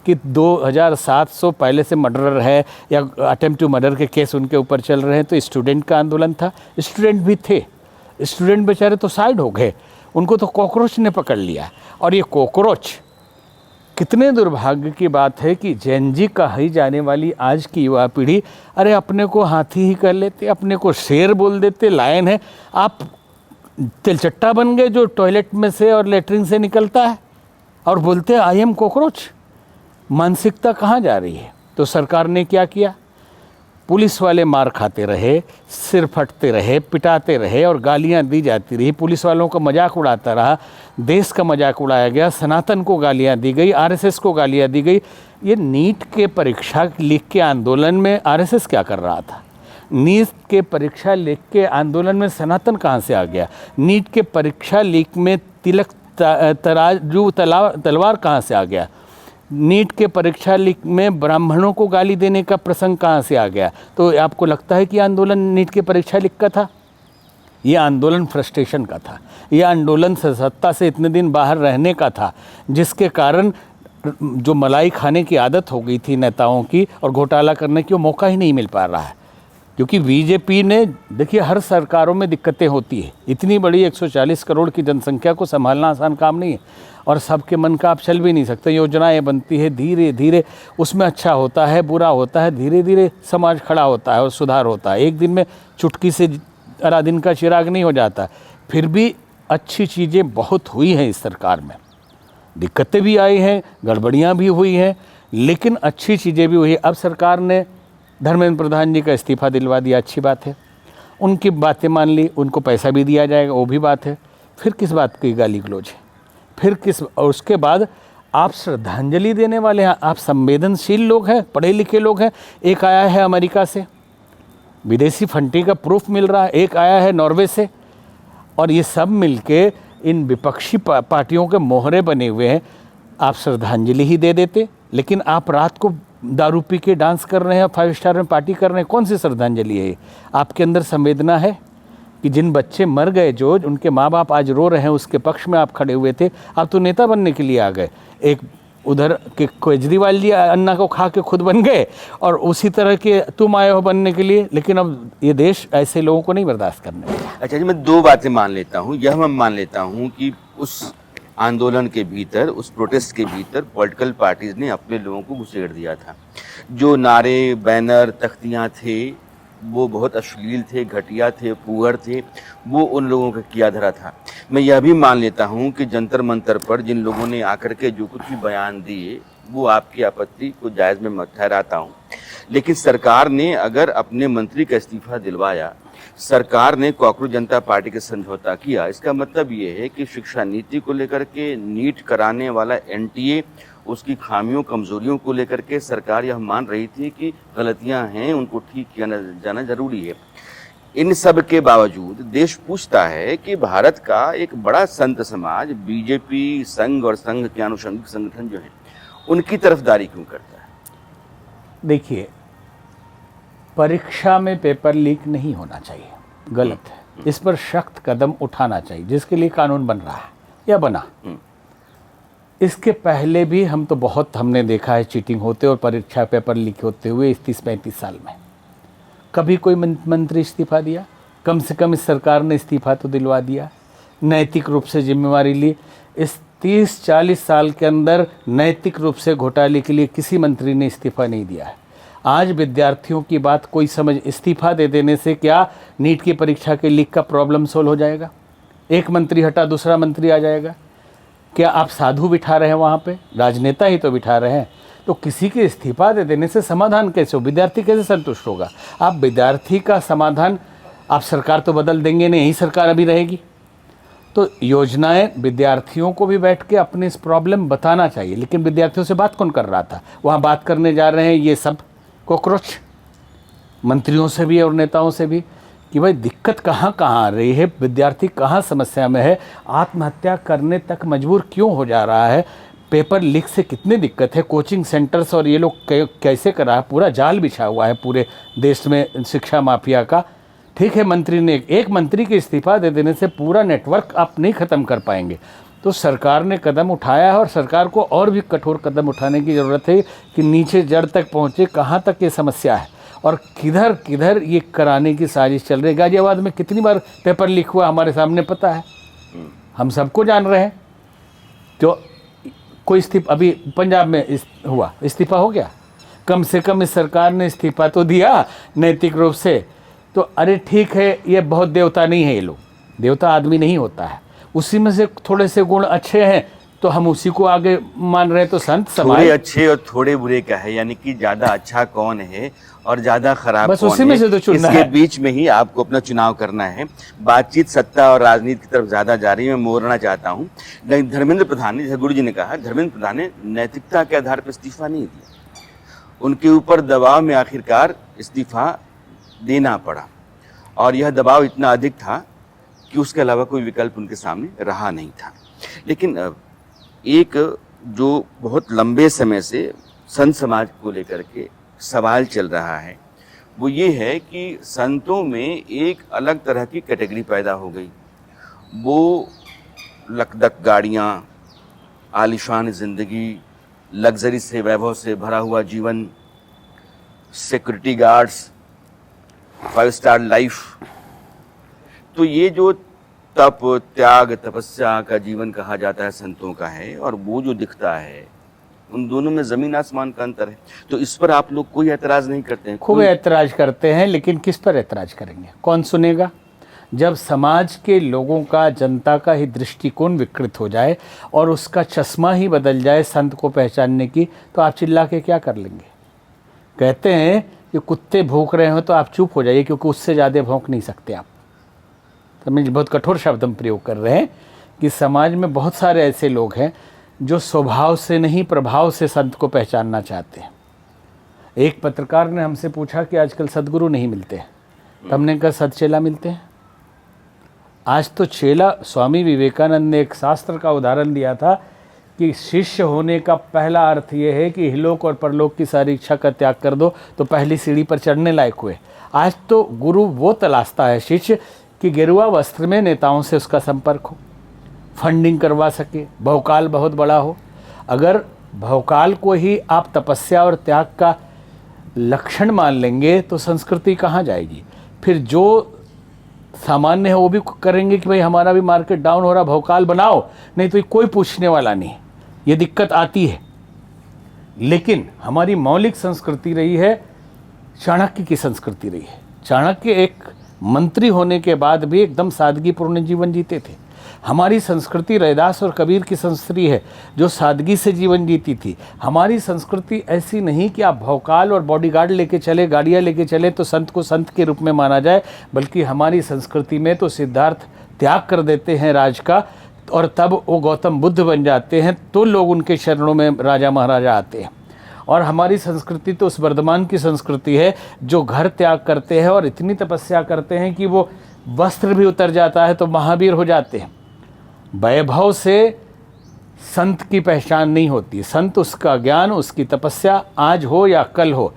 कि 2700 पहले से मर्डरर है या अटेम्प्ट टू मर्डर के केस उनके ऊपर चल रहे हैं। तो स्टूडेंट का आंदोलन था, स्टूडेंट भी थे। स्टूडेंट बेचारे तो साइड हो गए, उनको तो कॉकरोच ने पकड़ लिया। और ये कॉकरोच, कितने दुर्भाग्य की बात है कि जेनजी कही जाने वाली आज की युवा पीढ़ी, अरे अपने को हाथी ही कर लेते, अपने को शेर बोल देते, लायन है। आप तिलचट्टा बन गए जो टॉयलेट में से और लेटरिन से निकलता है और बोलते हैं आई एम कॉकरोच। मानसिकता कहाँ जा रही है? तो सरकार ने क्या किया? पुलिस वाले मार खाते रहे, सिर फटते रहे, पिटाते रहे और गालियां दी जाती रही। पुलिस वालों का मजाक उड़ाता रहा, देश का मजाक उड़ाया गया, सनातन को गालियां दी गई, आरएसएस को गालियां दी गई। ये नीट के परीक्षा लीक के आंदोलन में आरएसएस क्या कर रहा था? नीट के परीक्षा लीक के आंदोलन में सनातन कहाँ से आ गया? नीट के परीक्षा लीक में तिलक तराजू तलवार कहाँ से आ गया? नीट के परीक्षा लीक में ब्राह्मणों को गाली देने का प्रसंग कहाँ से आ गया? तो आपको लगता है कि आंदोलन नीट के परीक्षा लीक का था? ये आंदोलन फ्रस्ट्रेशन का था। ये आंदोलन सत्ता से इतने दिन बाहर रहने का था, जिसके कारण जो मलाई खाने की आदत हो गई थी नेताओं की और घोटाला करने की, वो मौका ही नहीं मिल पा रहा है। क्योंकि बीजेपी ने, देखिए हर सरकारों में दिक्कतें होती है। इतनी बड़ी 140 करोड़ की जनसंख्या को संभालना आसान काम नहीं है और सबके मन का आप चल भी नहीं सकते। योजनाएं बनती है, धीरे धीरे उसमें अच्छा होता है, बुरा होता है, धीरे धीरे समाज खड़ा होता है और सुधार होता है। एक दिन में चुटकी से अलादीन का चिराग नहीं हो जाता। फिर भी अच्छी चीज़ें बहुत हुई हैं इस सरकार में। दिक्कतें भी आई हैं, गड़बड़ियाँ भी हुई हैं, लेकिन अच्छी चीज़ें भी हुई हैं। अब सरकार ने धर्मेंद्र प्रधान जी का इस्तीफ़ा दिलवा दिया, अच्छी बात है। उनकी बातें मान ली, उनको पैसा भी दिया जाएगा, वो भी बात है। फिर किस बात की गाली गलौज है? फिर किस? और उसके बाद आप श्रद्धांजलि देने वाले हैं, आप संवेदनशील लोग हैं, पढ़े लिखे लोग हैं। एक आया है अमेरिका से, विदेशी फंडिंग का प्रूफ मिल रहा है, एक आया है नॉर्वे से, और ये सब मिलके इन विपक्षी पार्टियों के मोहरे बने हुए हैं। आप श्रद्धांजलि ही दे देते, लेकिन आप रात को दारू पी के डांस कर रहे हैं, 5 स्टार में पार्टी कर रहे हैं। कौन सी श्रद्धांजलि है? आपके अंदर संवेदना है कि जिन बच्चे मर गए, जो उनके माँ बाप आज रो रहे हैं, उसके पक्ष में आप खड़े हुए थे? आप तो नेता बनने के लिए आ गए। एक उधर के केजरीवाल जी अन्ना को खा के खुद बन गए और उसी तरह के तुम आए हो बनने के लिए। लेकिन अब ये देश ऐसे लोगों को नहीं बर्दाश्त करने वाला। अच्छा जी, मैं 2 बातें मान लेता हूँ। यह मैं मान लेता हूँ कि उस आंदोलन के भीतर, उस प्रोटेस्ट के भीतर पॉलिटिकल पार्टीज ने अपने लोगों को घुसेड़ दिया था। जो नारे, बैनर, तख्तियाँ थे, वो बहुत अश्लील थे, घटिया थे, पुअर थे, वो उन लोगों का किया धरा था। मैं यह भी मान लेता हूँ कि जंतर मंतर पर जिन लोगों ने आकर के जो कुछ भी बयान दिए, वो आपकी आपत्ति को जायज़ में मत ठहराता हूँ। लेकिन सरकार ने अगर अपने मंत्री का इस्तीफा दिलवाया, सरकार ने कॉकरोच जनता पार्टी के समझौता किया, इसका मतलब ये है कि शिक्षा नीति को लेकर के, नीट कराने वाला एनटीए, उसकी खामियों कमजोरियों को लेकर के सरकार यह मान रही थी कि गलतियां हैं, उनको ठीक किया जाना जरूरी है। इन सब के बावजूद देश पूछता है कि भारत का एक बड़ा संत समाज, बीजेपी, संघ और संघ के आनुषंगिक संगठन जो हैं, उनकी तरफदारी क्यों करता है? देखिए, परीक्षा में पेपर लीक नहीं होना चाहिए, गलत है। इस पर सख्त कदम उठाना चाहिए, जिसके लिए कानून बन रहा है या बना। इसके पहले भी हम तो बहुत हमने देखा है चीटिंग होते और परीक्षा पेपर लीक होते हुए इस 30-35 साल में। कभी कोई मंत्री इस्तीफा दिया? कम से कम इस सरकार ने इस्तीफा तो दिलवा दिया, नैतिक रूप से जिम्मेवारी ली। इस 30-40 साल के अंदर नैतिक रूप से घोटाले के लिए किसी मंत्री ने इस्तीफा नहीं दिया है। आज विद्यार्थियों की बात कोई समझ, इस्तीफा दे देने से क्या नीट की परीक्षा के लीक का प्रॉब्लम सोल्व हो जाएगा? एक मंत्री हटा, दूसरा मंत्री आ जाएगा? क्या आप साधु बिठा रहे हैं वहाँ पे? राजनेता ही तो बिठा रहे हैं। तो किसी के इस्तीफा दे देने से समाधान कैसे हो? विद्यार्थी कैसे संतुष्ट होगा? आप विद्यार्थी का समाधान, आप सरकार तो बदल देंगे नहीं, यही सरकार अभी रहेगी। तो योजनाएं, विद्यार्थियों को भी बैठ के अपने इस प्रॉब्लम बताना चाहिए। लेकिन विद्यार्थियों से बात कौन कर रहा था? वहाँ बात करने जा रहे हैं ये सब कॉकरोच, मंत्रियों से भी और नेताओं से भी, कि भाई दिक्कत कहाँ कहाँ आ रही है, विद्यार्थी कहाँ समस्या में है, आत्महत्या करने तक मजबूर क्यों हो जा रहा है, पेपर लीक से कितनी दिक्कत है, कोचिंग सेंटर्स और ये लोग कैसे कर रहा है, पूरा जाल बिछा हुआ है पूरे देश में शिक्षा माफिया का। ठीक है, मंत्री ने, एक मंत्री के इस्तीफा दे देने से पूरा नेटवर्क आप नहीं ख़त्म कर पाएंगे। तो सरकार ने कदम उठाया है और सरकार को और भी कठोर कदम उठाने की ज़रूरत है कि नीचे जड़ तक पहुँचे, कहाँ तक ये समस्या है और किधर किधर ये कराने की साजिश चल रही है। गाजियाबाद में कितनी बार पेपर लीक हुआ हमारे सामने पता है, हम सबको जान रहे हैं। तो कोई इस्तीफा, अभी पंजाब में हुआ, इस्तीफा हो गया? कम से कम इस सरकार ने इस्तीफा तो दिया नैतिक रूप से। तो अरे ठीक है, ये बहुत देवता नहीं है, ये लोग, देवता आदमी नहीं होता है, उसी में से थोड़े से गुण अच्छे हैं तो हम उसी को आगे मान रहे हैं। तो संत थोड़े समाज अच्छे और थोड़े बुरे का है, यानी कि ज्यादा अच्छा कौन है और ज्यादा खराब बस कौन उसी है, में से तो चुनना इसके है। बीच में ही आपको अपना चुनाव करना है। बातचीत सत्ता और राजनीति की तरफ ज्यादा जा रही है, मैं मोड़ना चाहता हूँ। धर्मेंद्र प्रधान ने, जैसे गुरु जी ने कहा, धर्मेंद्र प्रधान ने नैतिकता के आधार पर इस्तीफा नहीं दिया, उनके ऊपर दबाव में आखिरकार इस्तीफा देना पड़ा, और यह दबाव इतना अधिक था कि उसके अलावा कोई विकल्प उनके सामने रहा नहीं था। लेकिन एक जो बहुत लंबे समय से संत समाज को लेकर के सवाल चल रहा है वो ये है कि संतों में एक अलग तरह की कैटेगरी पैदा हो गई। वो लकदक गाड़ियाँ, आलिशान ज़िंदगी, लग्जरी से, वैभव से भरा हुआ जीवन, सिक्योरिटी गार्ड्स, 5 स्टार लाइफ, तो ये जो तप, त्याग, तपस्या का जीवन कहा जाता है संतों का है, और वो जो दिखता है उन दोनों में जमीन आसमान का अंतर है। तो इस पर आप लोग कोई ऐतराज नहीं करते हैं? खूब ऐतराज करते हैं, लेकिन किस पर ऐतराज करेंगे? कौन सुनेगा? जब समाज के लोगों का, जनता का ही दृष्टिकोण विकृत हो जाए और उसका चश्मा ही बदल जाए संत को पहचानने की, तो आप चिल्ला के क्या कर लेंगे? कहते हैं कि कुत्ते भौंक रहे हो तो आप चुप हो जाइए, क्योंकि उससे ज़्यादा भौंक नहीं सकते आप। समझ, बहुत कठोर शब्द हम प्रयोग कर रहे हैं कि समाज में बहुत सारे ऐसे लोग हैं जो स्वभाव से नहीं, प्रभाव से संत को पहचानना चाहते हैं। एक पत्रकार ने हमसे पूछा कि आजकल सदगुरु नहीं मिलते हैं, तो हमने कहा सदचेला मिलते हैं। आज तो चेला, स्वामी विवेकानंद ने एक शास्त्र का उदाहरण दिया था कि शिष्य होने का पहला अर्थ ये है कि इहलोक और परलोक की सारी इच्छा का त्याग कर दो, तो पहली सीढ़ी पर चढ़ने लायक हुए। आज तो गुरु वो तलाशता है शिष्य कि गेरुआ वस्त्र में नेताओं से उसका संपर्क हो, फंडिंग करवा सके, भवकाल बहुत बड़ा हो। अगर भवकाल को ही आप तपस्या और त्याग का लक्षण मान लेंगे तो संस्कृति कहाँ जाएगी? फिर जो सामान्य है वो भी करेंगे कि भाई हमारा भी मार्केट डाउन हो रहा, भवकाल बनाओ, नहीं तो कोई पूछने वाला नहीं। ये दिक्कत आती है। लेकिन हमारी मौलिक संस्कृति रही है, चाणक्य की संस्कृति रही है। चाणक्य एक मंत्री होने के बाद भी एकदम सादगीपूर्ण जीवन जीते थे। हमारी संस्कृति रैदास और कबीर की संस्कृति है जो सादगी से जीवन जीती थी। हमारी संस्कृति ऐसी नहीं कि आप भौकाल और बॉडीगार्ड लेके चले, गाड़ियाँ लेके चले तो संत को संत के रूप में माना जाए, बल्कि हमारी संस्कृति में तो सिद्धार्थ त्याग कर देते हैं राज का, और तब वो गौतम बुद्ध बन जाते हैं, तो लोग उनके शरणों में राजा महाराजा आते हैं। और हमारी संस्कृति तो उस वर्धमान की संस्कृति है जो घर त्याग करते हैं और इतनी तपस्या करते हैं कि वो वस्त्र भी उतर जाता है तो महावीर हो जाते हैं। वैभव से संत की पहचान नहीं होती। संत उसका ज्ञान, उसकी तपस्या आज हो या कल हो,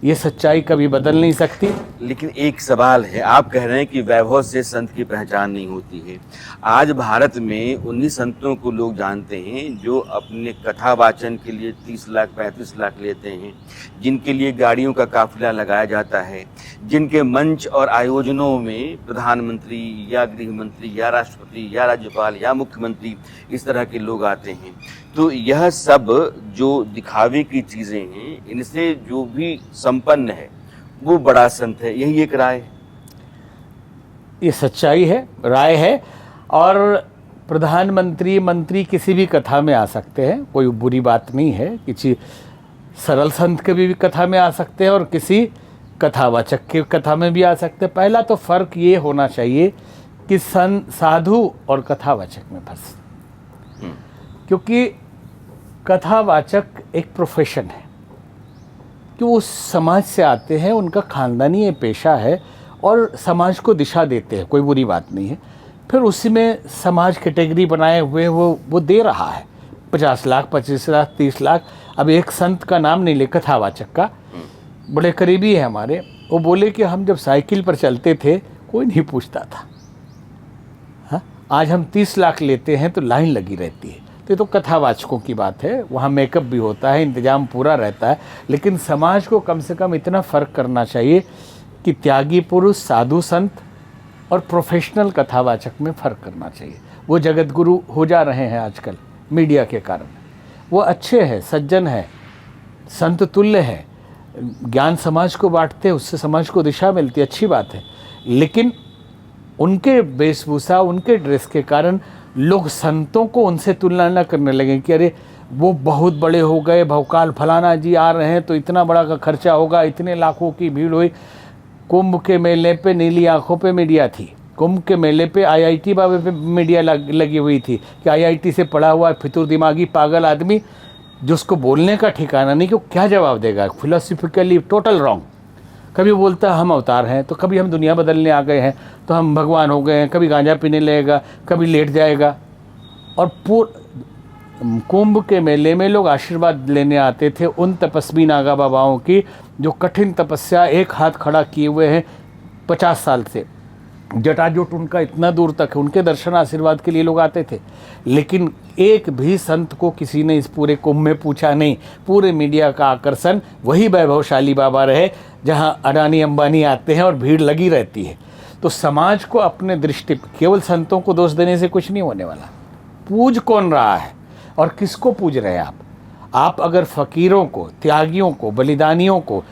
ये सच्चाई कभी बदल नहीं सकती। लेकिन एक सवाल है, आप कह रहे हैं कि वैभव से संत की पहचान नहीं होती है। आज भारत में उन्हीं संतों को लोग जानते हैं जो अपने कथा वाचन के लिए 30 लाख 35 लाख लेते हैं, जिनके लिए गाड़ियों का काफिला लगाया जाता है, जिनके मंच और आयोजनों में प्रधानमंत्री या गृह मंत्री या राष्ट्रपति या राज्यपाल या मुख्यमंत्री इस तरह के लोग आते हैं। तो यह सब जो दिखावे की चीज़ें हैं, इनसे जो भी संपन्न है वो बड़ा संत है, यही एक राय है। ये सच्चाई है, राय है। और प्रधानमंत्री, मंत्री किसी भी कथा में आ सकते हैं, कोई बुरी बात नहीं है। किसी सरल संत के भी कथा में आ सकते हैं और किसी कथावाचक की कथा में भी आ सकते हैं। पहला तो फर्क ये होना चाहिए कि साधु और कथावाचक में फर्क, क्योंकि कथावाचक एक प्रोफेशन है कि वो उस समाज से आते हैं, उनका खानदानी ये पेशा है और समाज को दिशा देते हैं, कोई बुरी बात नहीं है। फिर उसी में समाज कैटेगरी बनाए हुए वो दे रहा है 50 लाख 25 लाख 30 लाख। अब एक संत का नाम नहीं ले, कथावाचक का, बड़े करीबी है हमारे, वो बोले कि हम जब साइकिल पर चलते थे कोई नहीं पूछता था, हाँ आज हम 30 लाख लेते हैं तो लाइन लगी रहती है। तो ये तो कथावाचकों की बात है, वहाँ मेकअप भी होता है, इंतजाम पूरा रहता है। लेकिन समाज को कम से कम इतना फ़र्क करना चाहिए कि त्यागी पुरुष, साधु संत और प्रोफेशनल कथावाचक में फ़र्क करना चाहिए। वो जगत गुरु हो जा रहे हैं आजकल मीडिया के कारण। वो अच्छे हैं, सज्जन है, संत तुल्य है, ज्ञान समाज को बांटते हैं, उससे समाज को दिशा मिलती है, अच्छी बात है। लेकिन उनके वेशभूषा, उनके ड्रेस के कारण लोग संतों को उनसे तुलना न करने लगे कि अरे वो बहुत बड़े हो गए, भवकाल फलाना जी आ रहे हैं तो इतना बड़ा का खर्चा होगा, इतने लाखों की भीड़ हुई। कुंभ के मेले पे नीली आंखों पे मीडिया थी, कुंभ के मेले पे आईआईटी बाबे पे मीडिया लगी हुई थी कि आईआईटी से पढ़ा हुआ फितूर दिमागी पागल आदमी जिसको बोलने का ठिकाना नहीं कि वो क्या जवाब देगा, फिलोसफिकली टोटल रॉन्ग। कभी बोलता हम अवतार हैं, तो कभी हम दुनिया बदलने आ गए हैं, तो हम भगवान हो गए हैं, कभी गांजा पीने लगेगा, कभी लेट जाएगा। और कुंभ के मेले में लोग आशीर्वाद लेने आते थे उन तपस्वी नागा बाबाओं की जो कठिन तपस्या एक हाथ खड़ा किए हुए हैं 50 साल से, जटाजूट उनका इतना दूर तक है, उनके दर्शन आशीर्वाद के लिए लोग आते थे। लेकिन एक भी संत को किसी ने इस पूरे कुंभ में पूछा नहीं। पूरे मीडिया का आकर्षण वही वैभवशाली बाबा रहे जहां अडानी अंबानी आते हैं और भीड़ लगी रहती है। तो समाज को अपने दृष्टि, केवल संतों को दोष देने से कुछ नहीं होने वाला। पूज कौन रहा है और किसको पूज रहे हैं आप अगर फकीरों को, त्यागियों को, बलिदानियों को,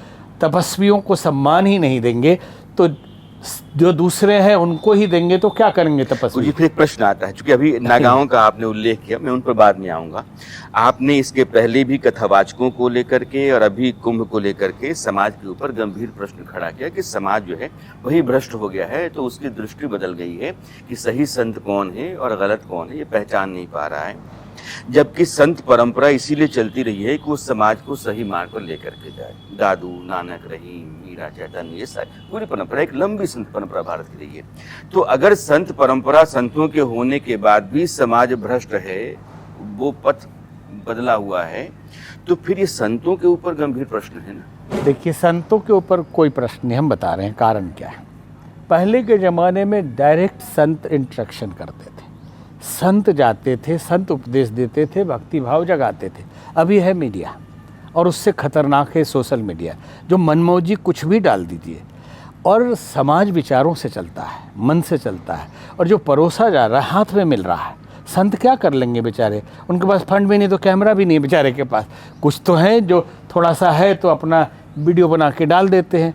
तपस्वियों को सम्मान ही नहीं देंगे तो जो दूसरे हैं उनको ही देंगे तो क्या करेंगे तपस्वी? फिर एक प्रश्न आता है, चूंकि अभी नागाओं का आपने उल्लेख किया, मैं उन पर बाद में आऊंगा। आपने इसके पहले भी कथावाचकों को लेकर के और अभी कुंभ को लेकर के समाज के ऊपर गंभीर प्रश्न खड़ा किया कि समाज जो है वही भ्रष्ट हो गया है, तो उसकी दृष्टि बदल गई है कि सही संत कौन है और गलत कौन है ये पहचान नहीं पा रहा है। जबकि संत परंपरा इसीलिए चलती रही है कि उस समाज को सही मार्ग पर लेकर के जाए। दादू, नानक, रहीम, मीरा, चैतन्य, ये सारी पूरी परंपरा एक लंबी संत परंपरा भारत की रही है। तो अगर संत परंपरा, संतों के होने के बाद भी समाज भ्रष्ट है, वो पथ बदला हुआ है, तो फिर ये संतों के ऊपर गंभीर प्रश्न है ना। देखिए, संतों के ऊपर कोई प्रश्न नहीं, हम बता रहे हैं कारण क्या है। पहले के ज़माने में डायरेक्ट संत इंस्ट्रक्शन करते थे, संत जाते थे, संत उपदेश देते थे, भक्ति भाव जगाते थे। अभी है मीडिया, और उससे खतरनाक है सोशल मीडिया, जो मनमौजी कुछ भी डाल दीजिए। और समाज विचारों से चलता है, मन से चलता है, और जो परोसा जा रहा है हाथ में मिल रहा है। संत क्या कर लेंगे बेचारे, उनके पास फंड भी नहीं तो कैमरा भी नहीं है बेचारे के पास। कुछ तो है जो थोड़ा सा है तो अपना वीडियो बना के डाल देते हैं,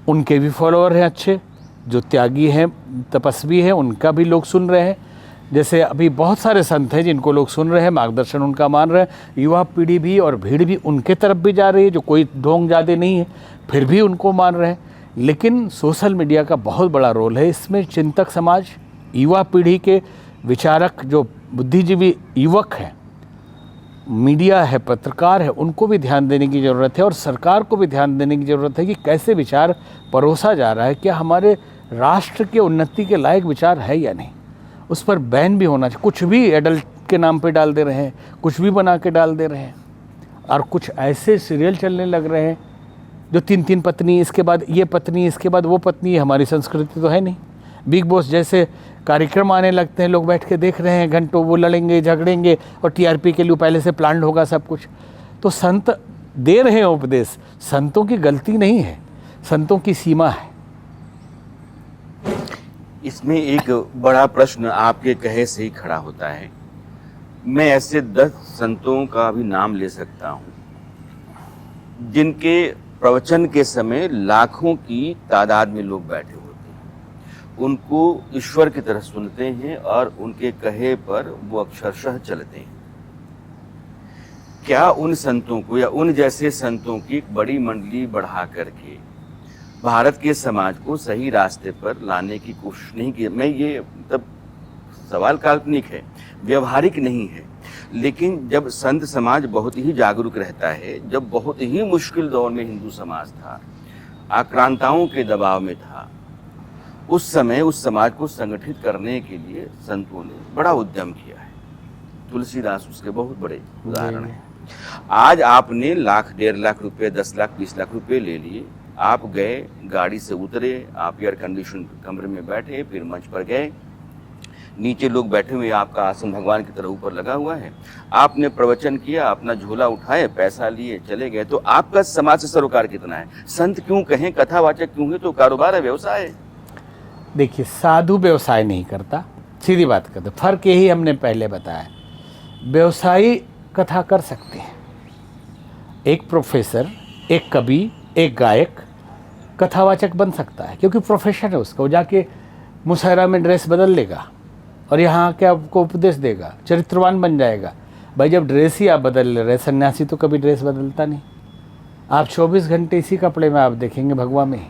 उनके भी फॉलोअर हैं अच्छे, जो त्यागी हैं, तपस्वी हैं, उनका भी लोग सुन रहे हैं। जैसे अभी बहुत सारे संत हैं जिनको लोग सुन रहे हैं, मार्गदर्शन उनका मान रहे हैं। युवा पीढ़ी भी और भीड़ भी उनके तरफ भी जा रही है, जो कोई ढोंग ज़्यादा नहीं है, फिर भी उनको मान रहे हैं। लेकिन सोशल मीडिया का बहुत बड़ा रोल है इसमें। चिंतक समाज, युवा पीढ़ी के विचारक, जो बुद्धिजीवी युवक हैं, मीडिया है, पत्रकार है, उनको भी ध्यान देने की ज़रूरत है। और सरकार को भी ध्यान देने की ज़रूरत है कि कैसे विचार परोसा जा रहा है, क्या हमारे राष्ट्र के उन्नति के लायक विचार है या नहीं। उस पर बैन भी होना चाहिए। कुछ भी एडल्ट के नाम पे डाल दे रहे हैं, कुछ भी बना के डाल दे रहे हैं। और कुछ ऐसे सीरियल चलने लग रहे हैं जो 3-3 पत्नी, इसके बाद ये पत्नी, इसके बाद वो पत्नी। हमारी संस्कृति तो है नहीं। बिग बॉस जैसे कार्यक्रम आने लगते हैं, लोग बैठ के देख रहे हैं घंटों, वो लड़ेंगे झगड़ेंगे और टीआरपी के लिए पहले से प्लान होगा सब कुछ। तो संत दे रहे हैं उपदेश, संतों की गलती नहीं है, संतों की सीमा है। इसमें एक बड़ा प्रश्न आपके कहे से ही खड़ा होता है। मैं ऐसे 10 संतों का भी नाम ले सकता हूं जिनके प्रवचन के समय लाखों की तादाद में लोग बैठे होते हैं, उनको ईश्वर की तरह सुनते हैं और उनके कहे पर वो अक्षरशः चलते हैं। क्या उन संतों को या उन जैसे संतों की एक बड़ी मंडली बढ़ा करके भारत के समाज को सही रास्ते पर लाने की कोशिश नहीं की? मैं ये तब सवाल काल्पनिक है, व्यवहारिक नहीं है। लेकिन जब संत समाज बहुत ही जागरूक रहता है, जब बहुत ही मुश्किल दौर में हिंदू समाज था, आक्रांताओं के दबाव में था, उस समय उस समाज को संगठित करने के लिए संतों ने बड़ा उद्यम किया है। तुलसीदास उसके बहुत बड़े उदाहरण हैं। आज आपने लाख, 1.5 लाख रुपए, 10 लाख, 20 लाख रुपए ले लिए, आप गए, गाड़ी से उतरे, आप एयर कंडीशन कमरे में बैठे, फिर मंच पर गए, नीचे लोग बैठे हुए, आपका आसन भगवान की तरह ऊपर लगा हुआ है, आपने प्रवचन किया, अपना झोला उठाए, पैसा लिए, चले गए। तो आपका समाज से सरोकार कितना है? संत क्यों कहें, कथावाचक क्यों है? तो कारोबार है, व्यवसाय है। देखिए, साधु व्यवसाय नहीं करता, सीधी बात करते। फर्क यही हमने पहले बताया। व्यवसायी कथा कर सकते हैं, एक प्रोफेसर, एक कवि, एक गायक कथावाचक बन सकता है, क्योंकि प्रोफेशन है उसका। वो जाके मुशायरा में ड्रेस बदल लेगा, और यहाँ के आपको उपदेश देगा, चरित्रवान बन जाएगा। भाई जब ड्रेस ही आप बदल रहे, सन्यासी तो कभी ड्रेस बदलता नहीं। आप 24 घंटे इसी कपड़े में आप देखेंगे भगवा में।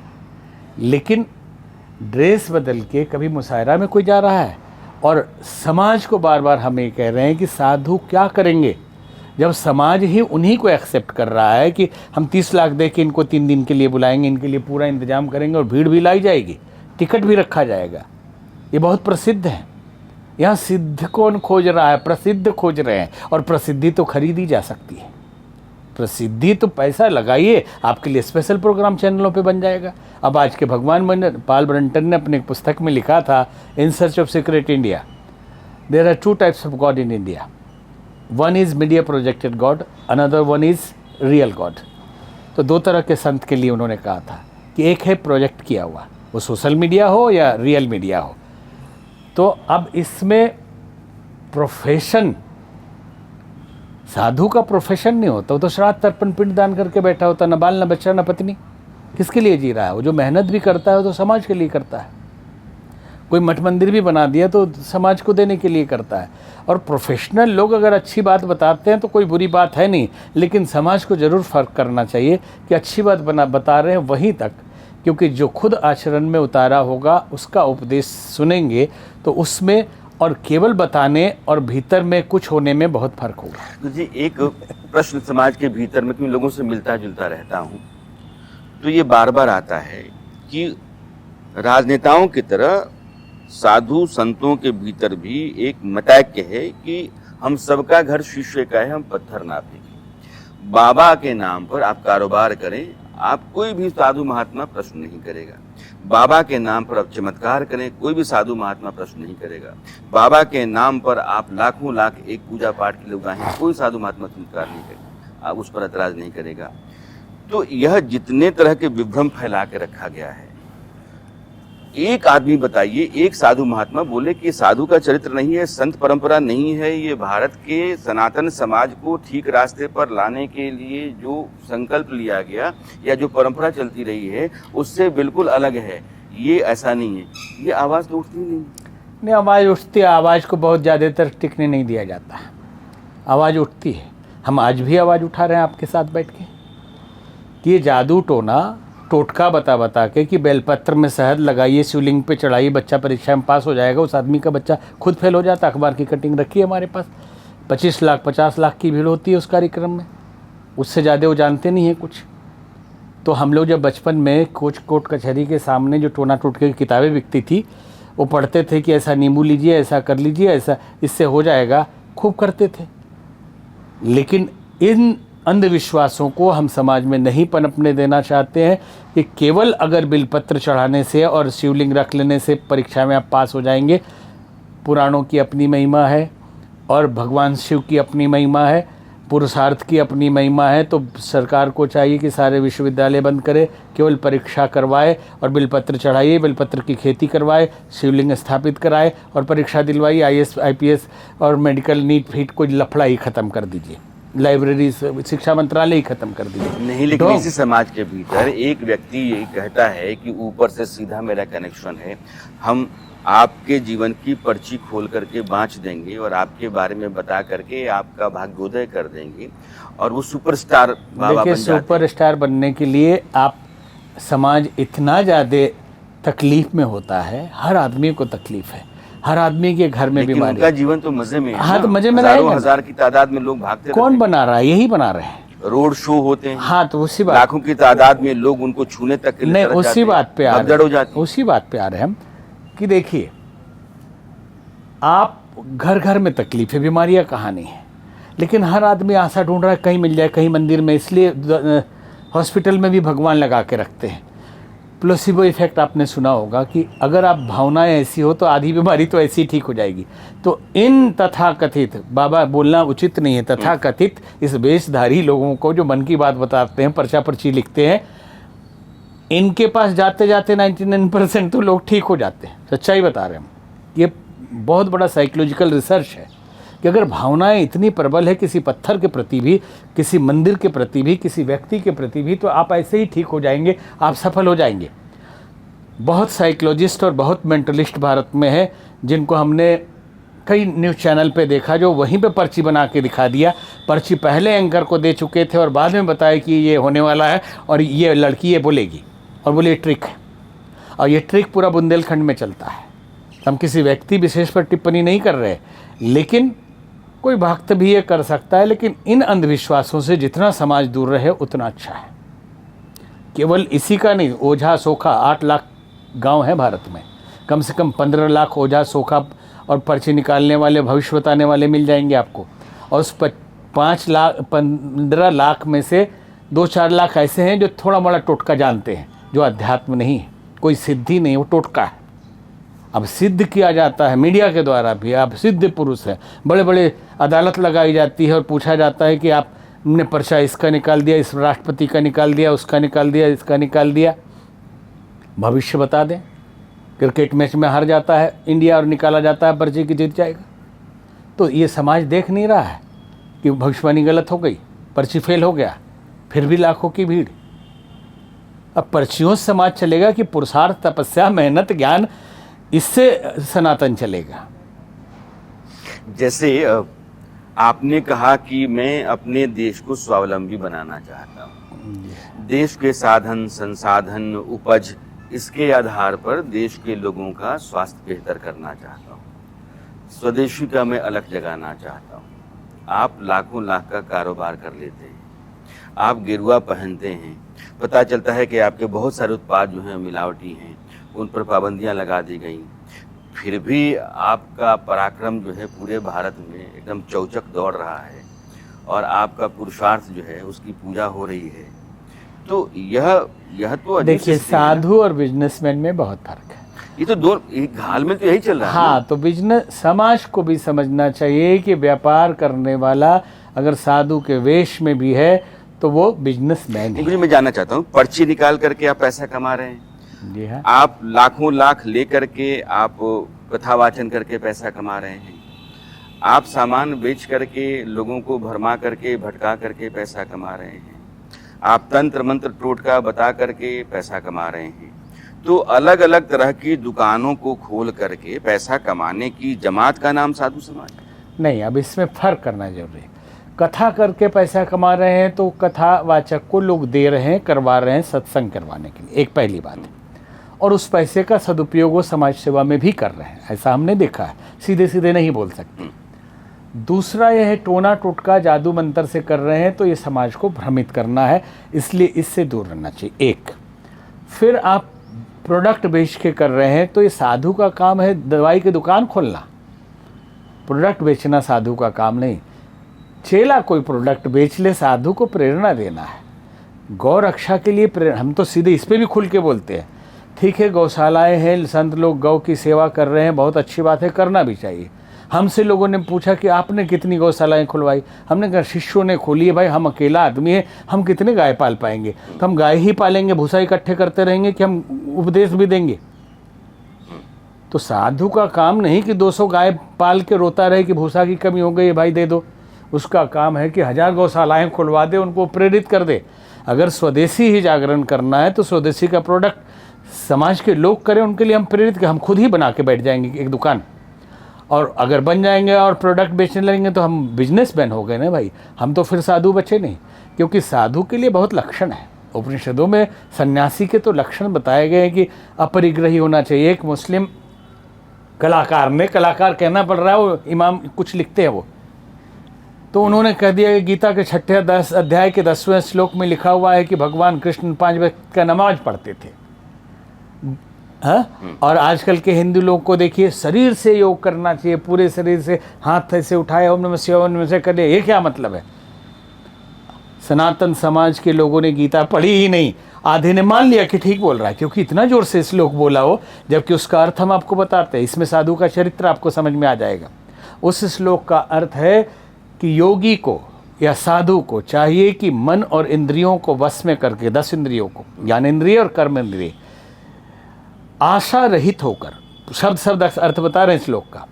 लेकिन ड्रेस बदल के कभी मुशायरा में कोई जा रहा है? और समाज को बार बार हम ये कह रहे हैं कि साधु क्या करेंगे जब समाज ही उन्हीं को एक्सेप्ट कर रहा है कि हम 30 लाख दे के इनको 3 दिन के लिए बुलाएंगे, इनके लिए पूरा इंतजाम करेंगे और भीड़ भी लाई जाएगी, टिकट भी रखा जाएगा। ये बहुत प्रसिद्ध है। यहाँ सिद्ध कौन खोज रहा है? प्रसिद्ध खोज रहे हैं। और प्रसिद्धि तो खरीदी जा सकती है। प्रसिद्धि तो पैसा लगाइए, आपके लिए स्पेशल प्रोग्राम चैनलों पे बन जाएगा। अब आज के भगवान पॉल ब्रंटन ने अपने पुस्तक में लिखा था, in search of secret India, there are 2 types of god in India. One is media projected god, another one is real god. तो 2 तरह के संत के लिए उन्होंने कहा था कि एक है प्रोजेक्ट किया हुआ, वो सोशल मीडिया हो या रियल मीडिया हो। तो अब इसमें प्रोफेशन, साधु का प्रोफेशन नहीं होता, वो तो श्राद्ध तर्पण पिंड दान करके बैठा होता, न बाल न बच्चा न पत्नी। किसके लिए जी रहा है? वो जो मेहनत भी करता है वो तो समाज के लिए करता है। कोई मठ मंदिर भी बना दिया तो समाज को देने के लिए करता है। और प्रोफेशनल लोग अगर अच्छी बात बताते हैं तो कोई बुरी बात है नहीं, लेकिन समाज को ज़रूर फ़र्क करना चाहिए कि अच्छी बात बता रहे हैं वहीं तक, क्योंकि जो खुद आचरण में उतारा होगा उसका उपदेश सुनेंगे तो उसमें और केवल बताने और भीतर में कुछ होने में बहुत फर्क होगा। तो जी एक प्रश्न समाज के भीतर में, क्योंकि लोगों से मिलता जुलता रहता हूँ, तो ये बार बार आता है कि राजनेताओं की तरह साधु संतों के भीतर भी एक मताक्य है कि हम सबका घर शीशे का है, हम पत्थर ना फेंकें। बाबा के नाम पर आप कारोबार करें, आप कोई भी साधु महात्मा प्रश्न नहीं करेगा। बाबा के नाम पर आप चमत्कार करें, कोई भी साधु महात्मा प्रश्न नहीं करेगा। बाबा के नाम पर आप लाखों लाख एक पूजा पाठ के लिए उगाएं, कोई साधु महात्मा चमत्कार नहीं करेगा, आप उस पर एतराज नहीं करेगा। तो यह जितने तरह के विभ्रम फैला के रखा गया है, एक आदमी बताइए, एक साधु महात्मा बोले कि साधु का चरित्र नहीं है, संत परंपरा नहीं है, ये भारत के सनातन समाज को ठीक रास्ते पर लाने के लिए जो संकल्प लिया गया या जो परंपरा चलती रही है उससे बिल्कुल अलग है, ये ऐसा नहीं है। ये आवाज़ तो उठती नहीं। आवाज़ उठती है, आवाज़ को बहुत ज़्यादातर टिकने नहीं दिया जाता, आवाज़ उठती है। हम आज भी आवाज़ उठा रहे हैं आपके साथ बैठ के कि ये जादू टोना टोटका बता बता के कि बेलपत्र में शहद लगाइए, शिवलिंग पे चढ़ाइए, बच्चा परीक्षा में पास हो जाएगा। उस आदमी का बच्चा खुद फेल हो जाता। अखबार की कटिंग रखी है हमारे पास, 25 लाख 50 लाख की भीड़ होती है उस कार्यक्रम में, उससे ज़्यादा वो जानते नहीं हैं कुछ। तो हम लोग जब बचपन में कोर्ट कचहरी के सामने जो टोना टोटके की किताबें बिकती थी, वो पढ़ते थे कि ऐसा नींबू लीजिए, ऐसा कर लीजिए, ऐसा इससे हो जाएगा, खूब करते थे। लेकिन इन अंधविश्वासों को हम समाज में नहीं पनपने देना चाहते हैं कि केवल अगर बिलपत्र चढ़ाने से और शिवलिंग रख लेने से परीक्षा में आप पास हो जाएंगे। पुराणों की अपनी महिमा है और भगवान शिव की अपनी महिमा है, पुरुषार्थ की अपनी महिमा है। तो सरकार को चाहिए कि सारे विश्वविद्यालय बंद करे, केवल परीक्षा करवाए और बिलपत्र चढ़ाइए, बिलपत्र की खेती करवाए, शिवलिंग स्थापित कराए और परीक्षा दिलवाइए। IAS IPS और मेडिकल नीट फीट को लफड़ा ही ख़त्म कर दीजिए, लाइब्रेरी शिक्षा मंत्रालय ही खत्म कर दीजिए। नहीं, लेकिन इसी समाज के भीतर एक व्यक्ति ये कहता है कि ऊपर से सीधा मेरा कनेक्शन है, हम आपके जीवन की पर्ची खोल करके बाँच देंगे और आपके बारे में बता करके आपका भाग्योदय कर देंगे और वो सुपरस्टार बाबा बन जाते हैं। सुपरस्टार बनने के लिए आप समाज इतना ज़्यादा तकलीफ में होता है, हर आदमी को तकलीफ है, हर आदमी के घर में बीमारी। उनका जीवन तो मजे में है। हाँ, तो मजे में हजारों हजार की तादाद में लोग भागते। कौन बना रहा है? यही बना रहे हैं। रोड शो होते हैं। हाँ, तो उसी बात, लाखों की तादाद में लोग उनको छूने तक के लिए नहीं, उसी बात पे आ रहे हैं, उसी बात पे आ रहे हैं हम कि देखिए, आप घर घर में तकलीफ है, बीमारियां कहाँ नहीं है, लेकिन हर आदमी आशा ढूंढ रहा है कहीं मिल जाए, कहीं मंदिर में। इसलिए हॉस्पिटल में भी भगवान लगा के रखते हैं। प्लेसिबो इफेक्ट आपने सुना होगा कि अगर आप भावनाएं ऐसी हो तो आधी बीमारी तो ऐसी ठीक हो जाएगी। तो इन तथाकथित, बाबा बोलना उचित नहीं है, तथाकथित इस वेशधारी लोगों को जो मन की बात बताते हैं, पर्चा पर्ची लिखते हैं, इनके पास जाते जाते 99% तो लोग ठीक हो जाते हैं। सच्चाई बता रहे हैं हम। ये बहुत बड़ा साइकोलॉजिकल रिसर्च है कि अगर भावनाएं इतनी प्रबल है किसी पत्थर के प्रति भी, किसी मंदिर के प्रति भी, किसी व्यक्ति के प्रति भी, तो आप ऐसे ही ठीक हो जाएंगे, आप सफल हो जाएंगे। बहुत साइकोलॉजिस्ट और बहुत मेंटलिस्ट भारत में है जिनको हमने कई न्यूज़ चैनल पे देखा जो वहीं पे पर्ची बना के दिखा दिया, पर्ची पहले एंकर को दे चुके थे और बाद में बताया कि ये होने वाला है और ये लड़की ये बोलेगी, और बोले ये ट्रिक है। और ये ट्रिक पूरा बुंदेलखंड में चलता है। हम किसी व्यक्ति विशेष पर टिप्पणी नहीं कर रहे, लेकिन कोई भक्त भी ये कर सकता है। लेकिन इन अंधविश्वासों से जितना समाज दूर रहे उतना अच्छा है। केवल इसी का नहीं, ओझा सोखा 8 लाख गांव है भारत में, कम से कम 15 लाख ओझा सोखा और पर्ची निकालने वाले, भविष्य बताने वाले मिल जाएंगे आपको। और उस 15 लाख में से 2-4 लाख ऐसे हैं जो थोड़ा मोड़ा टोटका जानते हैं, जो अध्यात्म नहीं है, कोई सिद्धि नहीं, वो टोटका है। अब सिद्ध किया जाता है मीडिया के द्वारा भी, आप सिद्ध पुरुष हैं, बड़े बड़े अदालत लगाई जाती है और पूछा जाता है कि आपने पर्चा इसका निकाल दिया, इस राष्ट्रपति का निकाल दिया, उसका निकाल दिया, इसका निकाल दिया, भविष्य बता दें। क्रिकेट मैच में हार जाता है इंडिया और निकाला जाता है पर्ची की जीत जाएगा। तो ये समाज देख नहीं रहा है कि भविष्यवाणी गलत हो गई, पर्ची फेल हो गया, फिर भी लाखों की भीड़। अब पर्चियों से समाज चलेगा कि पुरुषार्थ, तपस्या, मेहनत, ज्ञान, इससे सनातन चलेगा। जैसे आपने कहा कि मैं अपने देश को स्वावलंबी बनाना चाहता हूँ, देश के साधन संसाधन उपज इसके आधार पर देश के लोगों का स्वास्थ्य बेहतर करना चाहता हूँ, स्वदेशी का मैं अलग जगाना चाहता हूँ। आप लाखों लाख का कारोबार कर लेते हैं, आप गेरुआ पहनते हैं, पता चलता है कि आपके बहुत सारे उत्पाद जो हैं मिलावटी हैं, उन पर पाबंदियां लगा दी गई, फिर भी आपका पराक्रम जो है पूरे भारत में एकदम चौचक दौड़ रहा है और आपका पुरुषार्थ जो है उसकी पूजा हो रही है। तो यह तो देखिए, साधु और बिजनेसमैन में बहुत फर्क है। ये तो दो एक हाल में तो यही चल रहा है। हाँ, तो बिजनेस समाज को भी समझना चाहिए कि व्यापार करने वाला अगर साधु के वेश में भी है तो वो बिजनेसमैन है। मैं जानना चाहता हूँ, पर्ची निकाल करके आप पैसा कमा रहे हैं, जी हाँ, आप लाखों लाख लेकर के आप कथा वाचन करके पैसा कमा रहे हैं, आप सामान बेच करके लोगों को भरमा करके भटका करके पैसा कमा रहे हैं, आप तंत्र मंत्र टोटका बता करके पैसा कमा रहे हैं। तो अलग अलग तरह की दुकानों को खोल करके पैसा कमाने की जमात का नाम साधु समाज नहीं। अब इसमें फर्क करना जरूरी है। कथा करके पैसा कमा रहे हैं तो कथावाचक को लोग दे रहे हैं, करवा रहे हैं सत्संग करवाने के लिए, एक पहली बात है। और उस पैसे का सदुपयोग वो समाज सेवा में भी कर रहे हैं, ऐसा हमने देखा है, सीधे सीधे नहीं बोल सकते। दूसरा यह है, टोना टोटका जादू मंत्र से कर रहे हैं तो ये समाज को भ्रमित करना है, इसलिए इससे दूर रहना चाहिए। एक, फिर आप प्रोडक्ट बेच के कर रहे हैं तो ये साधु का काम है दवाई की दुकान खोलना, प्रोडक्ट बेचना साधु का काम नहीं। चेला कोई प्रोडक्ट बेच ले, साधु को प्रेरणा देना है, गौ रक्षा के लिए प्रेरणा। हम तो सीधे इस पर भी खुल के बोलते हैं, ठीक है गौशालाएं हैं, संत लोग गौ की सेवा कर रहे हैं, बहुत अच्छी बात है, करना भी चाहिए। हमसे लोगों ने पूछा कि आपने कितनी गौशालाएं खुलवाई, हमने कहा शिष्यों ने खोली है भाई, हम अकेला आदमी है, हम कितने गाय पाल पाएंगे, तो हम गाय ही पालेंगे, भूसा इकट्ठे करते रहेंगे कि हम उपदेश भी देंगे। तो साधु का काम नहीं कि 200 गाय पाल के रोता रहे कि भूसा की कमी हो गई भाई दे दो, उसका काम है कि 1000 गौशालाएं खुलवा दे, उनको प्रेरित कर दे। अगर स्वदेशी ही जागरण करना है तो स्वदेशी का प्रोडक्ट समाज के लोग करें, उनके लिए हम प्रेरित हम खुद ही बना के बैठ जाएंगे एक दुकान, और अगर बन जाएंगे और प्रोडक्ट बेचने लगेंगे तो हम बिजनेसमैन हो गए ना भाई, हम तो फिर साधु बचे नहीं। क्योंकि साधु के लिए बहुत लक्षण है, उपनिषदों में सन्यासी के तो लक्षण बताए गए हैं कि अपरिग्रही होना चाहिए। एक मुस्लिम कलाकार ने, कलाकार कहना पड़ रहा है, वो इमाम कुछ लिखते हैं वो, तो उन्होंने कह दिया कि गीता के 6 अध्याय के 10वें श्लोक में लिखा हुआ है कि भगवान कृष्ण 5 वक्त का नमाज पढ़ते थे। हाँ? और आजकल के हिंदू लोग को देखिए, शरीर से योग करना चाहिए, पूरे शरीर से हाथ ऐसे उठाए ओम नमः शिवाय ओम नमः शिवाय कर लिया, ये क्या मतलब है? सनातन समाज के लोगों ने गीता पढ़ी ही नहीं, आधे ने मान लिया कि ठीक बोल रहा है क्योंकि इतना जोर से श्लोक बोला हो, जबकि उसका अर्थ हम आपको बताते हैं। इसमें साधु का चरित्र आपको समझ में आ जाएगा। उस श्लोक का अर्थ है कि योगी को या साधु को चाहिए कि मन और इंद्रियों को वश में करके, 10 इंद्रियों को, ज्ञानेंद्रिय और कर्म इंद्रिय, आशा रहित होकर, शब्द अर्थ बता रहे हैं श्लोक का,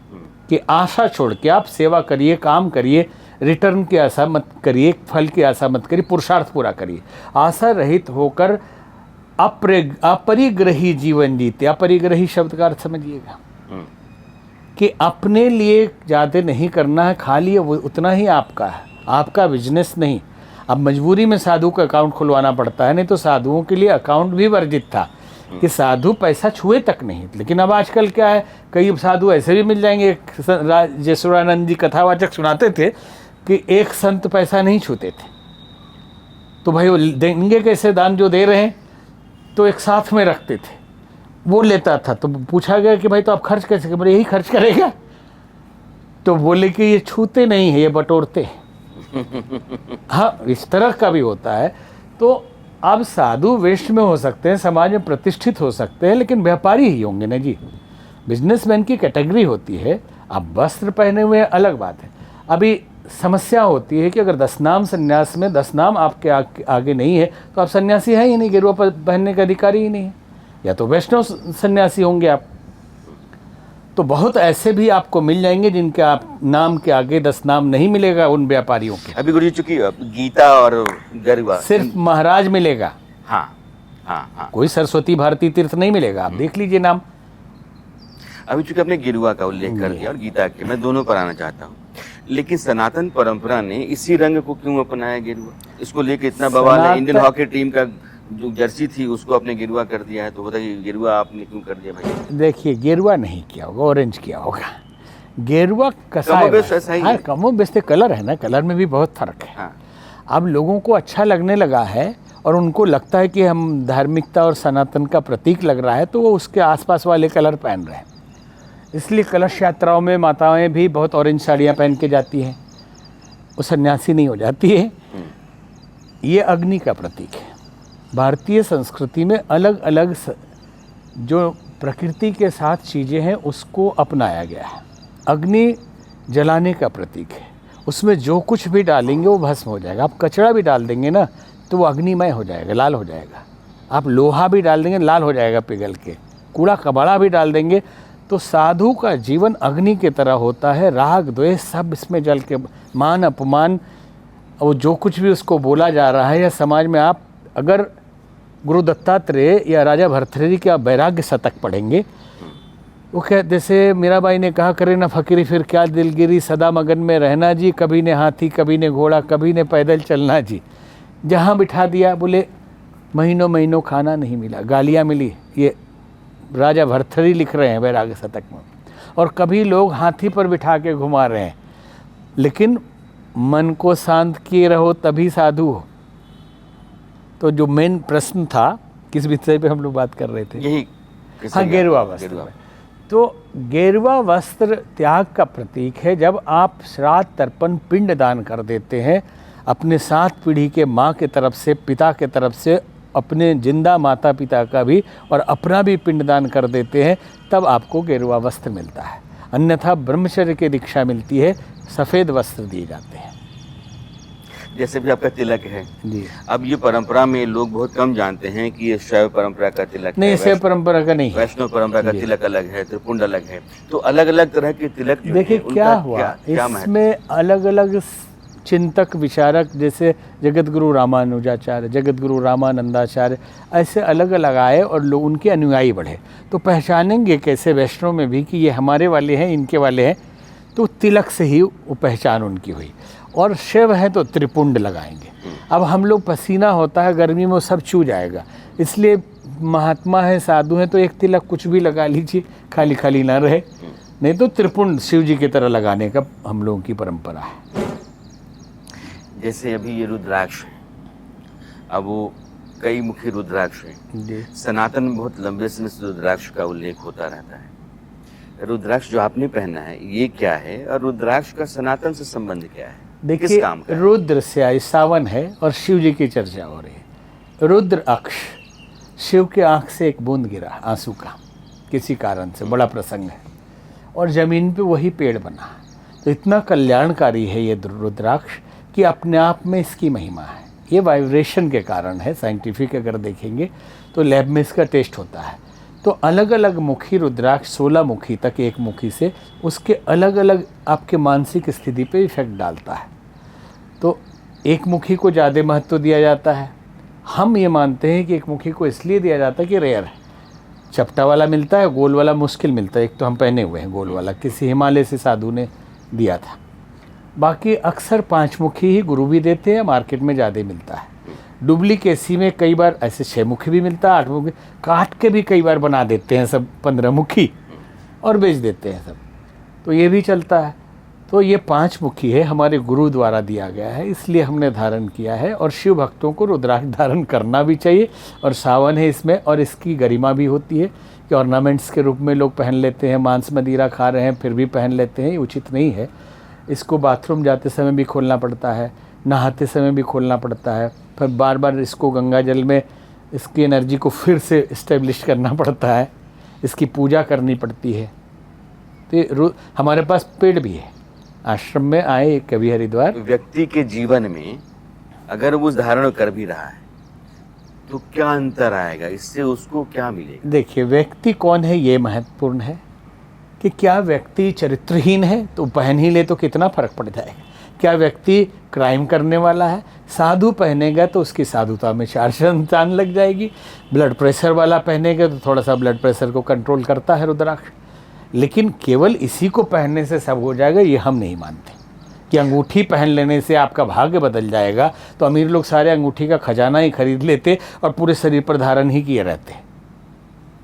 कि आशा छोड़ के आप सेवा करिए, काम करिए, रिटर्न की आशा मत करिए, फल की आशा मत करिए, पुरुषार्थ पूरा करिए। आशा रहित होकर अपरिग्रही जीवन जीते। अपरिग्रही शब्द का अर्थ समझिएगा, कि अपने लिए ज़्यादा नहीं करना है, खाली वो उतना ही आपका है, आपका बिजनेस नहीं। अब मजबूरी में साधु का अकाउंट खुलवाना पड़ता है, नहीं तो साधुओं के लिए अकाउंट भी वर्जित था कि साधु पैसा छुए तक नहीं। लेकिन अब आजकल क्या है, कई साधु ऐसे भी मिल जाएंगे। एक जसुरानंद जी कथावाचक सुनाते थे कि एक संत पैसा नहीं छूते थे, तो भाई वो देंगे कैसे, दान जो दे रहे हैं, तो एक साथ में रखते थे, वो लेता था। तो पूछा गया कि भाई तो आप खर्च कैसे करें, बोले यही खर्च करेगा। तो बोले कि ये छूते नहीं है, ये बटोरते हैं। हाँ, इस तरह का भी होता है। तो अब साधु वेस्ट में हो सकते हैं, समाज में प्रतिष्ठित हो सकते हैं, लेकिन व्यापारी ही होंगे ना जी। बिजनेसमैन की कैटेगरी होती है। अब वस्त्र पहने हुए अलग बात है। अभी समस्या होती है कि अगर 10 नाम संन्यास में 10 नाम आपके आगे नहीं है तो आप सन्यासी हैं ही नहीं, गेरुआ पहनने का अधिकारी ही नहीं है, या तो वैष्णव सन्यासी होंगे आप। तो बहुत ऐसे भी आपको मिल जाएंगे जिनके आप नाम के आगे 10 नाम नहीं मिलेगा उन व्यापारियों के। अभी गुरु जी चूंकि गीता और गरुआ सिर्फ महाराज मिलेगा। हाँ हाँ हाँ, कोई सरस्वती भारती तीर्थ नहीं मिलेगा, आप देख लीजिए नाम। अभी चूंकि आपने गिरुआ का उल्लेख कर दिया और गीता के, मैं दोनों पर आना चाहता हूँ। लेकिन सनातन परंपरा ने इसी रंग को क्यों अपनाया गेरुआ? इसको लेके इतना बवाल है। इंडियन हॉकी टीम का जो जर्सी थी उसको आपने गेरुआ कर दिया है, तो बताइए गेरुआ आपने क्यों कर दिया भाई? देखिए, गेरुआ नहीं किया होगा, ऑरेंज किया होगा। गेरुआ कसाय है, कमो बेस्ते कलर है ना, कलर में भी बहुत फर्क है। हाँ। अब लोगों को अच्छा लगने लगा है और उनको लगता है कि हम धार्मिकता और सनातन का प्रतीक लग रहा है, तो वो उसके आसपास वाले कलर पहन रहे हैं। इसलिए कलश यात्राओं में माताएं भी बहुत ऑरेंज साड़ियाँ पहन के जाती हैं, वो सन्यासी नहीं हो जाती है। ये अग्नि का प्रतीक है। भारतीय संस्कृति में अलग अलग जो प्रकृति के साथ चीज़ें हैं उसको अपनाया गया है। अग्नि जलाने का प्रतीक है, उसमें जो कुछ भी डालेंगे वो भस्म हो जाएगा। आप कचरा भी डाल देंगे ना तो वो अग्निमय हो जाएगा, लाल हो जाएगा। आप लोहा भी डाल देंगे, लाल हो जाएगा पिघल के। कूड़ा कबाड़ा भी डाल देंगे। तो साधु का जीवन अग्नि की तरह होता है। राग द्वेष सब इसमें जल के, मान अपमान, और जो कुछ भी उसको बोला जा रहा है या समाज में, आप अगर गुरु दत्तात्रेय या राजा भर्तृहरि के आप वैराग्य शतक पढ़ेंगे, वो क्या, जैसे मीराबाई ने कहा, करे ना फकीरी फिर क्या दिलगिरी, सदा मगन में रहना जी, कभी ने हाथी कभी ने घोड़ा कभी ने पैदल चलना जी। जहाँ बिठा दिया, बोले महीनों महीनों खाना नहीं मिला, गालियाँ मिली। ये राजा भर्तृहरि लिख रहे हैं वैराग्य शतक में। और कभी लोग हाथी पर बिठा के घुमा रहे हैं, लेकिन मन को शांत किए रहो तभी साधु हो। तो जो मेन प्रश्न था, किस विषय पे हम लोग बात कर रहे थे? यही, हाँ, गेरुआ वस्त्र। तो गेरुआ वस्त्र त्याग का प्रतीक है। जब आप श्राद्ध तर्पण पिंड दान कर देते हैं, अपने 7 पीढ़ी के माँ के तरफ से, पिता के तरफ से, अपने जिंदा माता पिता का भी और अपना भी पिंडदान कर देते हैं, तब आपको गेरुआ वस्त्र मिलता है। अन्यथा ब्रह्मचर्य की दीक्षा मिलती है, सफ़ेद वस्त्र दिए जाते हैं। जैसे भी आपका तिलक है जी। अब ये परंपरा में लोग बहुत कम जानते हैं कि ये शैव परंपरा का तिलक नहीं, शैव परंपरा का नहीं, वैष्णव परंपरा का तिलक अलग है, त्रिपुंड अलग है। तो अलग अलग तरह के तिलक देखिए क्या हुआ, इसमें अलग अलग चिंतक विचारक, जैसे जगत गुरु रामानुजाचार्य, जगत गुरु रामानंदाचार्य, ऐसे अलग अलग आए और लोग उनके अनुयायी बढ़े। तो पहचानेंगे कैसे वैष्णव में भी कि ये हमारे वाले हैं, इनके वाले हैं। तो तिलक से ही वो पहचान उनकी हुई। और शिव है तो त्रिपुंड लगाएंगे। अब हम लोग, पसीना होता है गर्मी में, वो सब चू जाएगा, इसलिए महात्मा है, साधु हैं, तो एक तिलक कुछ भी लगा लीजिए, खाली खाली ना रहे। नहीं तो त्रिपुंड शिव जी की तरह लगाने का हम लोगों की परंपरा है। जैसे अभी ये रुद्राक्ष है, अब वो कई मुखी रुद्राक्ष है। सनातन में बहुत लंबे समय से रुद्राक्ष का उल्लेख होता रहता है। रुद्राक्ष जो आपने पहना है ये क्या है, और रुद्राक्ष का सनातन से संबंध क्या है? देखिए, रुद्र से आई, सावन है और शिव जी की चर्चा हो रही है। रुद्र अक्ष, शिव के आंख से एक बूंद गिरा आंसू का, किसी कारण से, बड़ा प्रसंग है, और जमीन पे वही पेड़ बना। तो इतना कल्याणकारी है ये रुद्राक्ष कि अपने आप में इसकी महिमा है। ये वाइब्रेशन के कारण है। साइंटिफिक अगर देखेंगे तो लैब में इसका टेस्ट होता है। तो अलग अलग मुखी रुद्राक्ष, 16 मुखी तक, एक मुखी से, उसके अलग अलग आपके मानसिक स्थिति पे इफेक्ट डालता है। तो एक मुखी को ज़्यादा महत्व दिया जाता है। हम ये मानते हैं कि एक मुखी को इसलिए दिया जाता है कि रेयर है। चपटा वाला मिलता है, गोल वाला मुश्किल मिलता है। एक तो हम पहने हुए हैं गोल वाला, किसी हिमालय से साधु ने दिया था। बाकी अक्सर 5 मुखी ही गुरु भी देते हैं, मार्केट में ज़्यादा मिलता है। डुप्लीकेसी में कई बार ऐसे 6 मुखी भी मिलता है, 8 मुखी काट के भी कई बार बना देते हैं सब 15 मुखी और बेच देते हैं सब, तो ये भी चलता है। तो ये 5 मुखी है, हमारे गुरु द्वारा दिया गया है, इसलिए हमने धारण किया है। और शिव भक्तों को रुद्राक्ष धारण करना भी चाहिए, और सावन है इसमें, और इसकी गरिमा भी होती है कि ऑर्नामेंट्स के रूप में लोग पहन लेते हैं। मांस मदिरा खा रहे हैं फिर भी पहन लेते हैं, ये उचित नहीं है। इसको बाथरूम जाते समय भी खोलना पड़ता है, नहाते समय भी खोलना पड़ता है, फिर बार बार इसको गंगा जल में इसकी एनर्जी को फिर से इस्टेब्लिश करना पड़ता है, इसकी पूजा करनी पड़ती है। तो हमारे पास पेड़ भी है, आश्रम में आए कभी हरिद्वार। व्यक्ति के जीवन में अगर वो धारण कर भी रहा है तो क्या अंतर आएगा, इससे उसको क्या मिलेगा? देखिए, व्यक्ति कौन है ये महत्वपूर्ण है कि क्या व्यक्ति चरित्रहीन है तो पहन ही ले तो कितना फर्क पड़ जाएगा। क्या व्यक्ति क्राइम करने वाला है, साधु पहनेगा तो उसकी साधुता में 4 चांद लग जाएगी। ब्लड प्रेशर वाला पहनेगा तो थोड़ा सा ब्लड प्रेशर को कंट्रोल करता है रुद्राक्ष। लेकिन केवल इसी को पहनने से सब हो जाएगा, ये हम नहीं मानते कि अंगूठी पहन लेने से आपका भाग्य बदल जाएगा। तो अमीर लोग सारे अंगूठी का खजाना ही खरीद लेते और पूरे शरीर पर धारण ही किए रहते।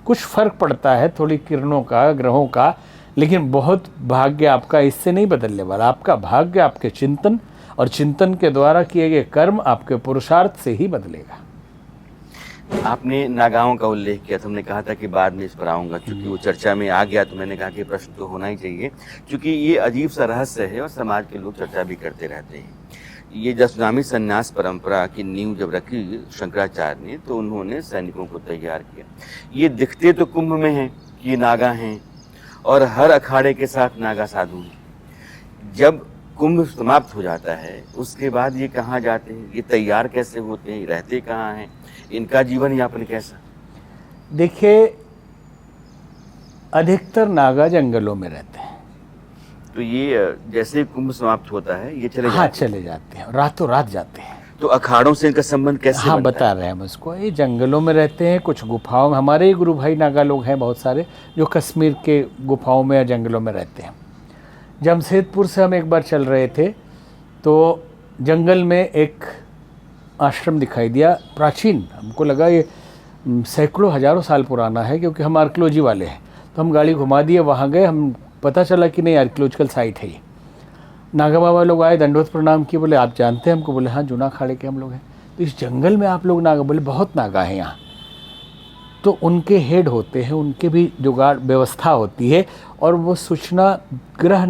कुछ फर्क पड़ता है थोड़ी किरणों का, ग्रहों का, लेकिन बहुत भाग्य आपका इससे नहीं बदलने वाला। आपका भाग्य आपके चिंतन और चिंतन के द्वारा किए गए कर्म आपके पुरुषार्थ से ही बदलेगा। आपने नागाओं का उल्लेख किया, तुमने कहा था कि बाद में इस पर आऊँगा, क्योंकि वो चर्चा में आ गया तो मैंने कहा कि प्रश्न तो होना ही चाहिए, क्योंकि ये अजीब सा रहस्य है और समाज के लोग चर्चा भी करते रहते हैं। ये जसगामी संन्यास परंपरा की नींव जब रखी शंकराचार्य ने, तो उन्होंने सैनिकों को तैयार किया। ये दिखते तो कुंभ में हैं कि ये नागा हैं और हर अखाड़े के साथ नागा साधु हैं। जब कुंभ समाप्त हो जाता है उसके बाद ये कहाँ जाते हैं, ये तैयार कैसे होते हैं, रहते कहाँ हैं, इनका जीवन यापन कैसा? देखिए, अधिकतर नागा जंगलों में रहते हैं। तो ये जैसे कुंभ समाप्त होता है ये चले हाँ, जाते चले जाते हैं, रातों रात जाते हैं। तो अखाड़ों से इनका संबंध कैसे हाँ, बनता बता रहे हैं हम उसको। ये जंगलों में रहते हैं, कुछ गुफाओं में। हमारे ही गुरु भाई नागा लोग हैं बहुत सारे जो कश्मीर के गुफाओं में या जंगलों में रहते हैं। जमशेदपुर से हम एक बार चल रहे थे तो जंगल में एक आश्रम दिखाई दिया, प्राचीन। हमको लगा ये सैकड़ों हजारों साल पुराना है, क्योंकि हम आर्कियोलॉजी वाले हैं। तो हम गाड़ी घुमा दिए, वहाँ गए, हम पता चला कि नहीं आर्कियोलॉजिकल साइट है ये। नागा बाबा लोग आए, दंडवत प्रणाम किए, बोले आप जानते हैं हमको? बोले हाँ, जूना अखाड़े के हम लोग हैं। तो इस जंगल में आप लोग नागा? बोले बहुत नागा हैं यहाँ। तो उनके हेड होते हैं, उनके भी जुगाड़ व्यवस्था होती है, और वो सूचना ग्रह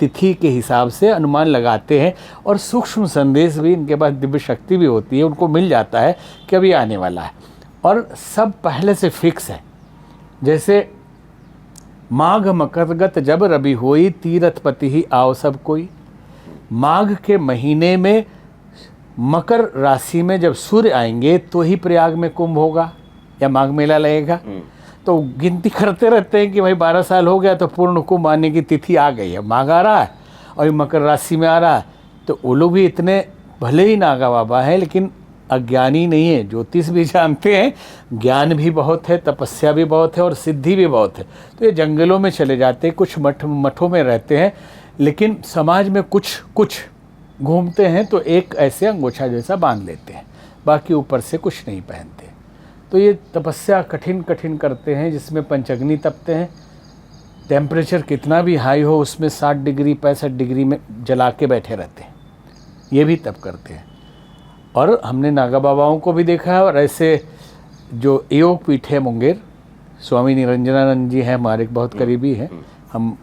तिथि के हिसाब से अनुमान लगाते हैं, और सूक्ष्म संदेश भी, इनके पास दिव्य शक्ति भी होती है, उनको मिल जाता है कि अभी आने वाला है। और सब पहले से फिक्स है। जैसे माघ मकरगत जब रवि होई, तीरथपति ही आओ सब कोई। माघ के महीने में मकर राशि में जब सूर्य आएंगे तो ही प्रयाग में कुंभ होगा या माघ मेला लगेगा। तो गिनती करते रहते हैं कि भाई 12 साल हो गया तो पूर्ण कुंभ आने की तिथि आ गई है। माघ आ रहा है और ये मकर राशि में आ रहा है। तो वो लोग भी इतने भले ही नागा बाबा हैं लेकिन अज्ञानी नहीं है, ज्योतिष भी जानते हैं, ज्ञान भी बहुत है, तपस्या भी बहुत है और सिद्धि भी बहुत है। तो ये जंगलों में चले जाते हैं, कुछ मठों में रहते हैं, लेकिन समाज में कुछ घूमते हैं तो एक ऐसे अंगोछा जैसा बांध लेते हैं, बाकी ऊपर से कुछ नहीं पहनते। तो ये तपस्या कठिन करते हैं, जिसमें पंचअग्नि तपते हैं। टेम्परेचर कितना भी हाई हो उसमें 60 डिग्री 65 डिग्री में जला के बैठे रहते हैं, ये भी तप करते हैं। और हमने नागा बाबाओं को भी देखा है। और ऐसे जो योग पीठ है मुंगेर, स्वामी निरंजनानंद जी हैं हमारे बहुत करीबी हैं, हम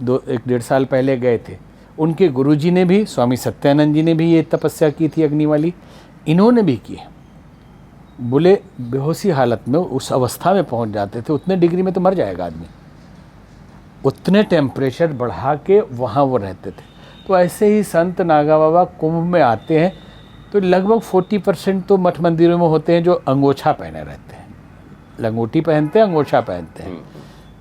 1-1.5 साल पहले गए थे। उनके गुरुजी ने भी, स्वामी सत्यानंद जी ने भी ये तपस्या की थी अग्नि वाली, इन्होंने भी की। बोले बेहोशी हालत में उस अवस्था में पहुंच जाते थे, उतने डिग्री में तो मर जाएगा आदमी, उतने टेम्परेचर बढ़ा के वहाँ वो रहते थे। तो ऐसे ही संत नागा बाबा कुंभ में आते हैं तो लगभग 40% तो मठ मंदिरों में होते हैं जो अंगोछा पहने रहते हैं, लंगोटी पहनते हैं, अंगोछा पहनते हैं।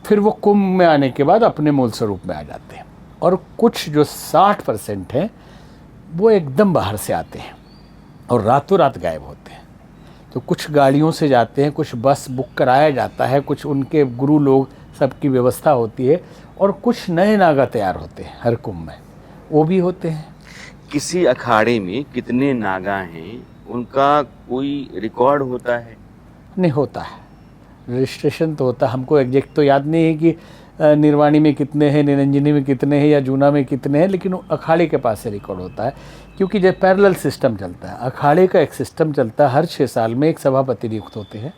फिर वो कुंभ में आने के बाद अपने मूल स्वरूप में आ जाते हैं। और कुछ जो 60% हैं वो एकदम बाहर से आते हैं और रातों रात गायब होते हैं। तो कुछ गाड़ियों से जाते हैं, कुछ बस बुक कराया जाता है, कुछ उनके गुरु लोग सबकी व्यवस्था होती है, और कुछ नए नागा तैयार होते हैं हर कुंभ में, वो भी होते हैं। किसी अखाड़े में कितने नागा हैं, उनका कोई रिकॉर्ड होता है? नहीं होता है, रजिस्ट्रेशन तो होता है। हमको एग्जैक्ट तो याद नहीं है कि निर्वाणी में कितने हैं, निरंजनी में कितने हैं या जूना में कितने हैं, लेकिन अखाड़े के पास से रिकॉर्ड होता है, क्योंकि जब पैरेलल सिस्टम चलता है, अखाड़े का एक सिस्टम चलता है। हर 6 साल में एक सभापति नियुक्त होते हैं,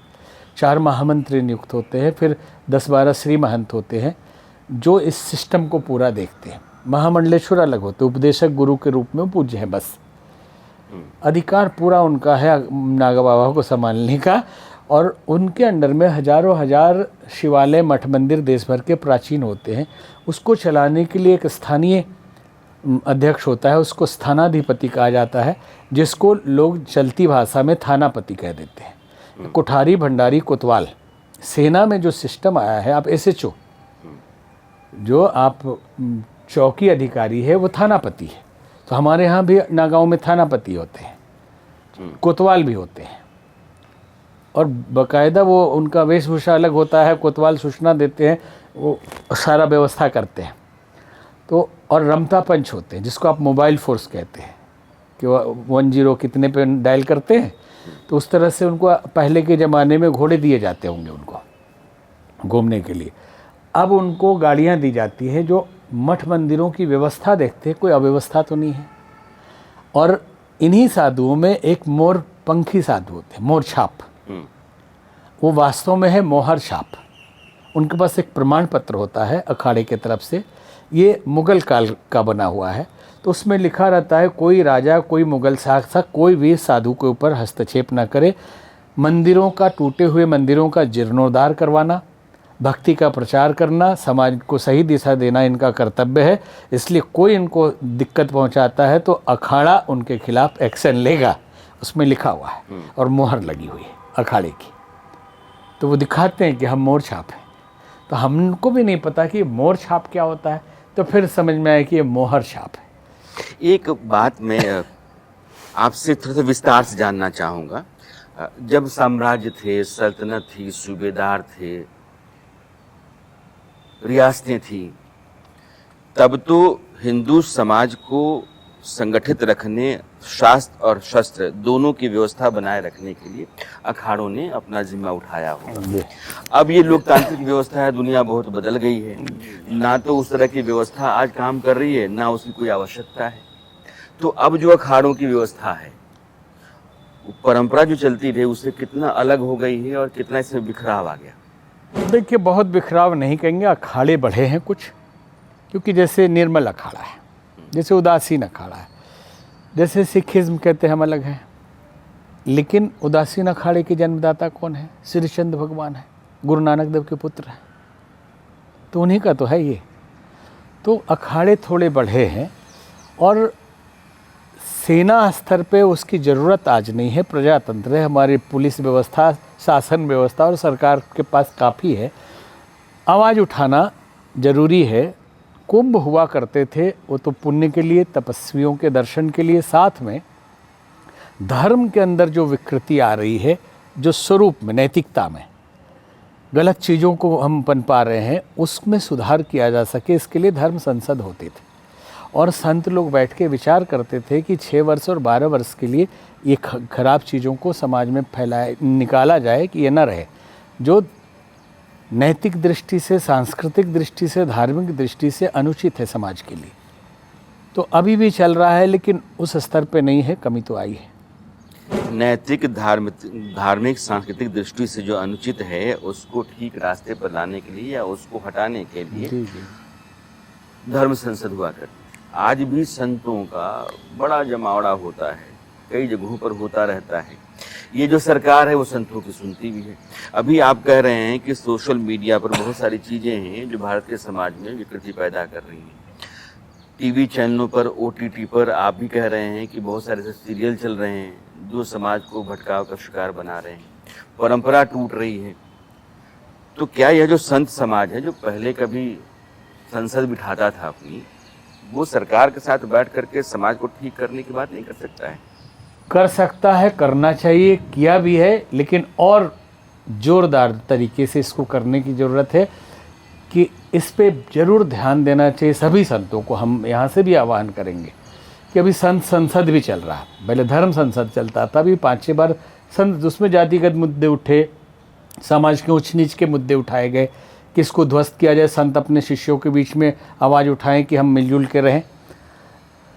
4 महामंत्री नियुक्त होते हैं, फिर 10-12 श्री महंत होते हैं जो इस सिस्टम को पूरा देखते हैं। महामंडलेश्वर अलग होते हैं, उपदेशक गुरु के रूप में पूज्य हैं, बस अधिकार पूरा उनका है नागा बाबा को संभालने का। और उनके अंडर में हजारों हजार शिवालय मठ मंदिर देश भर के प्राचीन होते हैं। उसको चलाने के लिए एक स्थानीय अध्यक्ष होता है, उसको स्थानाधिपति कहा जाता है, जिसको लोग चलती भाषा में थानापति कह देते हैं। कोठारी, भंडारी, कोतवाल, सेना में जो सिस्टम आया है, आप एसएचओ जो आप चौकी अधिकारी है वो थानापति है। तो हमारे यहाँ भी नागांव में थानापति होते हैं, कोतवाल भी होते हैं, और बाकायदा वो उनका वेशभूषा अलग होता है। कोतवाल सूचना देते हैं, वो सारा व्यवस्था करते हैं। तो और रमता पंच होते हैं, जिसको आप मोबाइल फोर्स कहते हैं, कि वो 10 कितने पे डायल करते हैं। तो उस तरह से उनको पहले के ज़माने में घोड़े दिए जाते होंगे उनको घूमने के लिए। अब उनको गाड़ियाँ दी जाती हैं जो मठ मंदिरों की व्यवस्था देखते हैं, कोई अव्यवस्था तो नहीं है। और इन्हीं साधुओं में एक मोर पंखी साधु होते हैं, मोर छाप, वो वास्तव में है मोहर छाप। उनके पास एक प्रमाण पत्र होता है अखाड़े की तरफ से, ये मुगल काल का बना हुआ है। तो उसमें लिखा रहता है, कोई राजा, कोई मुगल शासक कोई भी साधु के ऊपर हस्तक्षेप न करे, मंदिरों का, टूटे हुए मंदिरों का जीर्णोद्धार करवाना, भक्ति का प्रचार करना, समाज को सही दिशा देना इनका कर्तव्य है। इसलिए कोई इनको दिक्कत पहुंचाता है तो अखाड़ा उनके खिलाफ एक्शन लेगा, उसमें लिखा हुआ है और मोहर लगी हुई है अखाड़े की। तो वो दिखाते हैं कि हम मोर छाप हैं। तो हमको भी नहीं पता कि मोर छाप क्या होता है, तो फिर समझ में आया कि ये मोहर छाप है। एक बात मैं आपसे थोड़ा सा विस्तार से जानना चाहूँगा। जब साम्राज्य थे, सल्तनत थी, सूबेदार थे, रियासतें थी, तब तो हिंदू समाज को संगठित रखने, शास्त्र और शस्त्र दोनों की व्यवस्था बनाए रखने के लिए अखाड़ों ने अपना जिम्मा उठाया होगा। अब ये लोकतांत्रिक व्यवस्था है, दुनिया बहुत बदल गई है, ना तो उस तरह की व्यवस्था आज काम कर रही है, ना उसकी कोई आवश्यकता है। तो अब जो अखाड़ों की व्यवस्था है, परंपरा जो चलती रही उससे कितना अलग हो गई है और कितना इसमें बिखराव आ गया? देखिए, बहुत बिखराव नहीं कहेंगे, अखाड़े बढ़े हैं कुछ, क्योंकि जैसे निर्मल अखाड़ा है, जैसे उदासीन अखाड़ा है, जैसे सिखिज्म कहते हैं हम अलग हैं, लेकिन उदासीन अखाड़े के जन्मदाता कौन है? श्री चंद्र भगवान है, गुरु नानक देव के पुत्र हैं, तो उन्हीं का तो है ये। तो अखाड़े थोड़े बढ़े हैं और सेना स्तर पे उसकी ज़रूरत आज नहीं है। प्रजातंत्र है, हमारी पुलिस व्यवस्था, शासन व्यवस्था और सरकार के पास काफ़ी है। आवाज़ उठाना ज़रूरी है। कुंभ हुआ करते थे वो तो पुण्य के लिए, तपस्वियों के दर्शन के लिए, साथ में धर्म के अंदर जो विकृति आ रही है, जो स्वरूप में, नैतिकता में गलत चीज़ों को हम पनपा रहे हैं, उसमें सुधार किया जा सके, इसके लिए धर्म संसद होते थे और संत लोग बैठ के विचार करते थे कि 6 वर्ष और 12 वर्ष के लिए ये खराब चीज़ों को समाज में निकाला जाए कि ये न रहे, जो नैतिक दृष्टि से, सांस्कृतिक दृष्टि से, धार्मिक दृष्टि से अनुचित है समाज के लिए। तो अभी भी चल रहा है, लेकिन उस स्तर पे नहीं है, कमी तो आई है। नैतिक, धार्मिक, सांस्कृतिक दृष्टि से जो अनुचित है उसको ठीक रास्ते पर लाने के लिए या उसको हटाने के लिए धर्म संसद हुआ करती है। आज भी संतों का बड़ा जमावड़ा होता है, कई जगहों पर होता रहता है। ये जो सरकार है वो संतों की सुनती भी है। अभी आप कह रहे हैं कि सोशल मीडिया पर बहुत सारी चीज़ें हैं जो भारत के समाज में विकृति पैदा कर रही हैं। टीवी चैनलों पर, OTT पर आप भी कह रहे हैं कि बहुत सारे सीरियल चल रहे हैं जो समाज को भटकाव का शिकार बना रहे हैं, परंपरा टूट रही है। तो क्या यह जो संत समाज है, जो पहले कभी संसद बिठाता था अपनी, वो सरकार के साथ बैठ करके समाज को ठीक करने की बात नहीं कर सकता है? कर सकता है, करना चाहिए, किया भी है, लेकिन और ज़ोरदार तरीके से इसको करने की ज़रूरत है कि इस पे ज़रूर ध्यान देना चाहिए सभी संतों को। हम यहाँ से भी आह्वान करेंगे कि अभी संसद भी चल रहा है, पहले धर्म संसद चलता था, अभी 5-6 बार उसमें जातिगत मुद्दे उठे, समाज के ऊंच नीच के मुद्दे उठाए गए, किसको ध्वस्त किया जाए, संत अपने शिष्यों के बीच में आवाज़ उठाएं कि हम मिलजुल के रहें,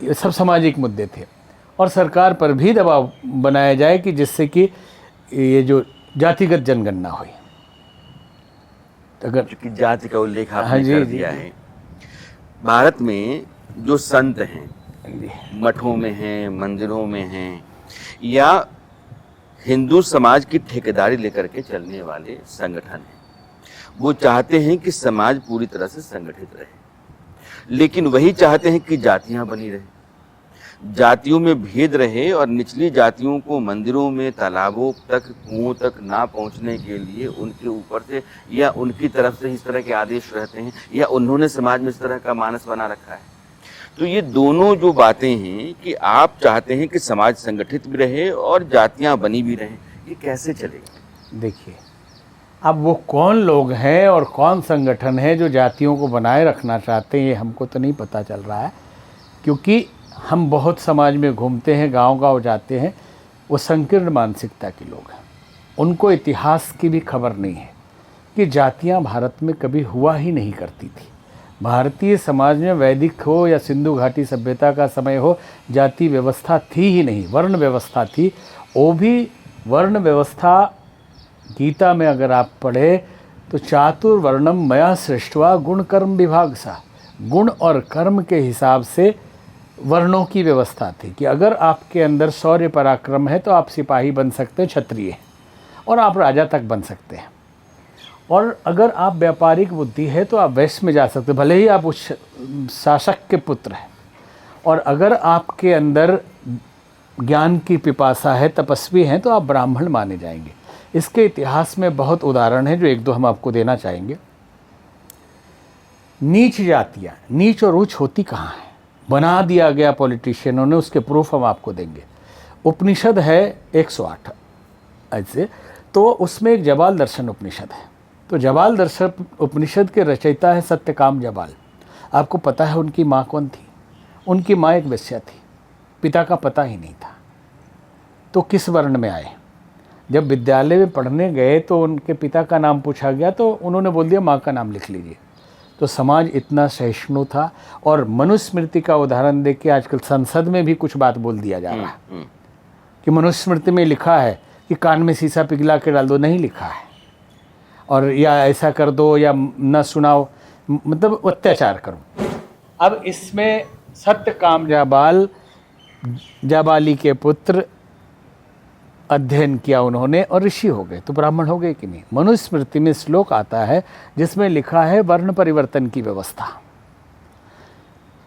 ये सब सामाजिक मुद्दे थे। और सरकार पर भी दबाव बनाया जाए कि जिससे कि ये जो जातिगत जनगणना हुई, अगर क्योंकि जाति का उल्लेख आपने कर दिया है, भारत में जो संत हैं, मठों में हैं, मंदिरों में हैं, या हिंदू समाज की ठेकेदारी लेकर के चलने वाले संगठन हैं, वो चाहते हैं कि समाज पूरी तरह से संगठित रहे, लेकिन वही चाहते हैं कि जातियां बनी रहे, जातियों में भेद रहे, और निचली जातियों को मंदिरों में, तालाबों तक, कुओं तक ना पहुंचने के लिए उनके ऊपर से या उनकी तरफ से इस तरह के आदेश रहते हैं, या उन्होंने समाज में इस तरह का मानस बना रखा है। तो ये दोनों जो बातें हैं कि आप चाहते हैं कि समाज संगठित भी रहे और जातियां बनी भी रहें, ये कैसे चलेगा? देखिए, अब वो कौन लोग हैं और कौन संगठन है जो जातियों को बनाए रखना चाहते हैं, ये हमको तो नहीं पता चल रहा है, क्योंकि हम बहुत समाज में घूमते हैं, गांव-गांव जाते हैं, वो संकीर्ण मानसिकता के लोग हैं, उनको इतिहास की भी खबर नहीं है कि जातियां भारत में कभी हुआ ही नहीं करती थी। भारतीय समाज में वैदिक हो या सिंधु घाटी सभ्यता का समय हो, जाति व्यवस्था थी ही नहीं, वर्ण व्यवस्था थी। वो भी वर्ण व्यवस्था गीता में अगर आप पढ़े तो चातुर्वर्णम मया सृष्टवा गुण कर्म विभाग सा, गुण और कर्म के हिसाब से वर्णों की व्यवस्था थी कि अगर आपके अंदर शौर्य पराक्रम है तो आप सिपाही बन सकते हैं, क्षत्रिय हैं, और आप राजा तक बन सकते हैं। और अगर आप व्यापारिक बुद्धि है तो आप वैश्य में जा सकते हैं, भले ही आप उस शासक के पुत्र हैं। और अगर आपके अंदर ज्ञान की पिपासा है, तपस्वी हैं, तो आप ब्राह्मण माने जाएंगे। इसके इतिहास में बहुत उदाहरण हैं, जो एक दो हम आपको देना चाहेंगे। नीच जातियाँ, नीच और ऊंच होती कहाँ है, बना दिया गया पॉलिटिशियनों ने, उसके प्रूफ हम आपको देंगे। उपनिषद है 108 ऐसे, तो उसमें एक जबाल दर्शन उपनिषद है। तो जबाल दर्शन उपनिषद के रचयिता है सत्यकाम जबाल। आपको पता है उनकी माँ कौन थी? उनकी माँ एक वेश्या थी, पिता का पता ही नहीं था। तो किस वर्ण में आए? जब विद्यालय में पढ़ने गए तो उनके पिता का नाम पूछा गया, तो उन्होंने बोल दिया माँ का नाम लिख लीजिए। तो समाज इतना सहिष्णु था। और मनुस्मृति का उदाहरण देख के आजकल संसद में भी कुछ बात बोल दिया जा रहा है कि मनुस्मृति में लिखा है कि कान में शीशा पिघला के डाल दो, नहीं लिखा है, और या ऐसा कर दो या न सुनाओ, मतलब अत्याचार करो। अब इसमें सत्यकाम जाबाली के पुत्र अध्ययन किया उन्होंने और ऋषि हो गए, तो ब्राह्मण हो गए कि नहीं? मनुस्मृति में श्लोक आता है जिसमें लिखा है वर्ण परिवर्तन की व्यवस्था।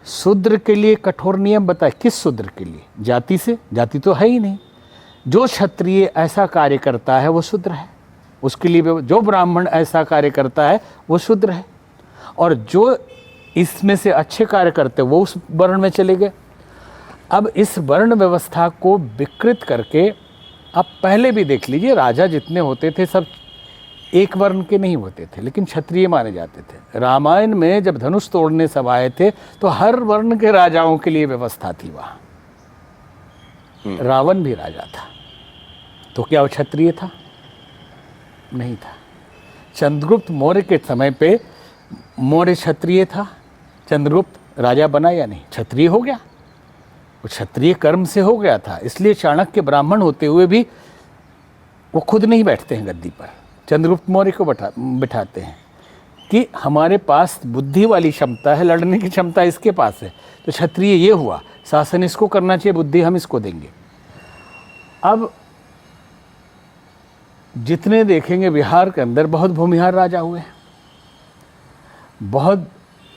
शूद्र के लिए कठोर नियम बताए। किस शूद्र के लिए? जाति से? जाति तो है ही नहीं। जो क्षत्रिय ऐसा कार्य करता है वो शूद्र है, उसके लिए। जो ब्राह्मण ऐसा कार्य करता है वो शूद्र है, और जो इसमें से अच्छे कार्य करते वो उस वर्ण में चले गए। अब इस वर्ण व्यवस्था को विकृत करके, आप पहले भी देख लीजिए, राजा जितने होते थे सब एक वर्ण के नहीं होते थे, लेकिन क्षत्रिय माने जाते थे। रामायण में जब धनुष तोड़ने सब आए थे तो हर वर्ण के राजाओं के लिए व्यवस्था थी वहाँ। रावण भी राजा था, तो क्या वो क्षत्रिय था? नहीं था। चंद्रगुप्त मौर्य के समय पे मौर्य क्षत्रिय था, चंद्रगुप्त राजा बना या नहीं? क्षत्रिय हो गया, वो क्षत्रिय कर्म से हो गया था। इसलिए चाणक्य ब्राह्मण होते हुए भी वो खुद नहीं बैठते हैं गद्दी पर, चंद्रगुप्त मौर्य को बिठाते हैं कि हमारे पास बुद्धि वाली क्षमता है, लड़ने की क्षमता इसके पास है। तो क्षत्रिय ये हुआ, शासन इसको करना चाहिए, बुद्धि हम इसको देंगे। अब जितने देखेंगे बिहार के अंदर बहुत भूमिहार राजा हुए हैं, बहुत।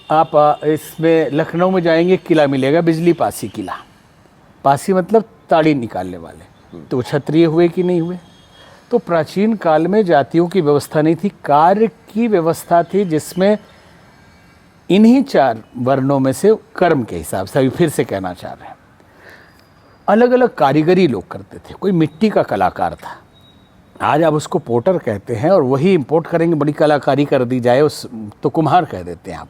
आप इसमें लखनऊ में जाएंगे, किला मिलेगा बिजली पासी किला। पासी मतलब ताड़ी निकालने वाले, तो क्षत्रिय हुए कि नहीं हुए? तो प्राचीन काल में जातियों की व्यवस्था नहीं थी, कार्य की व्यवस्था थी, जिसमें इन्हीं चार वर्णों में से कर्म के हिसाब से, अभी फिर से कहना चाह रहे हैं, अलग अलग कारीगरी लोग करते थे। कोई मिट्टी का कलाकार था, आज आप उसको पोटर कहते हैं, और वही इंपोर्ट करेंगे, बड़ी कलाकारी कर दी जाए उस तो कुम्हार कह देते हैं आप।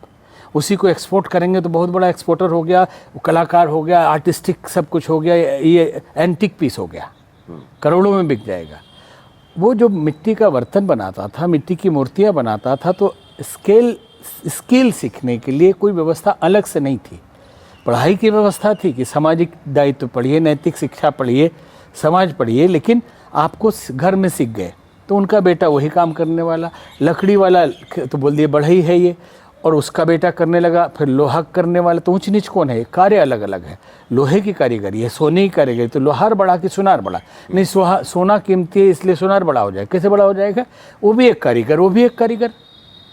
उसी को एक्सपोर्ट करेंगे तो बहुत बड़ा एक्सपोर्टर हो गया, कलाकार हो गया, आर्टिस्टिक सब कुछ हो गया, ये एंटिक पीस हो गया, करोड़ों में बिक जाएगा। वो जो मिट्टी का बर्तन बनाता था, मिट्टी की मूर्तियाँ बनाता था, तो स्किल सीखने के लिए कोई व्यवस्था अलग से नहीं थी। पढ़ाई की व्यवस्था थी कि सामाजिक दायित्व पढ़िए, नैतिक शिक्षा पढ़िए, समाज पढ़िए, लेकिन आपको घर में सीख गए तो उनका बेटा वही काम करने वाला। लकड़ी वाला तो बोल दिए बढ़ई है ये, और उसका बेटा करने लगा। फिर लोहा करने वाला, तो ऊंच नीच कौन है, कार्य अलग अलग है। लोहे की कारीगरी है, सोने की कारीगरी, तो लोहार बड़ा कि सोनार बड़ा? नहीं, सोना कीमती है इसलिए सोनार बड़ा हो जाएगा। कैसे बड़ा हो जाएगा? वो भी एक कारीगर, वो भी एक कारीगर।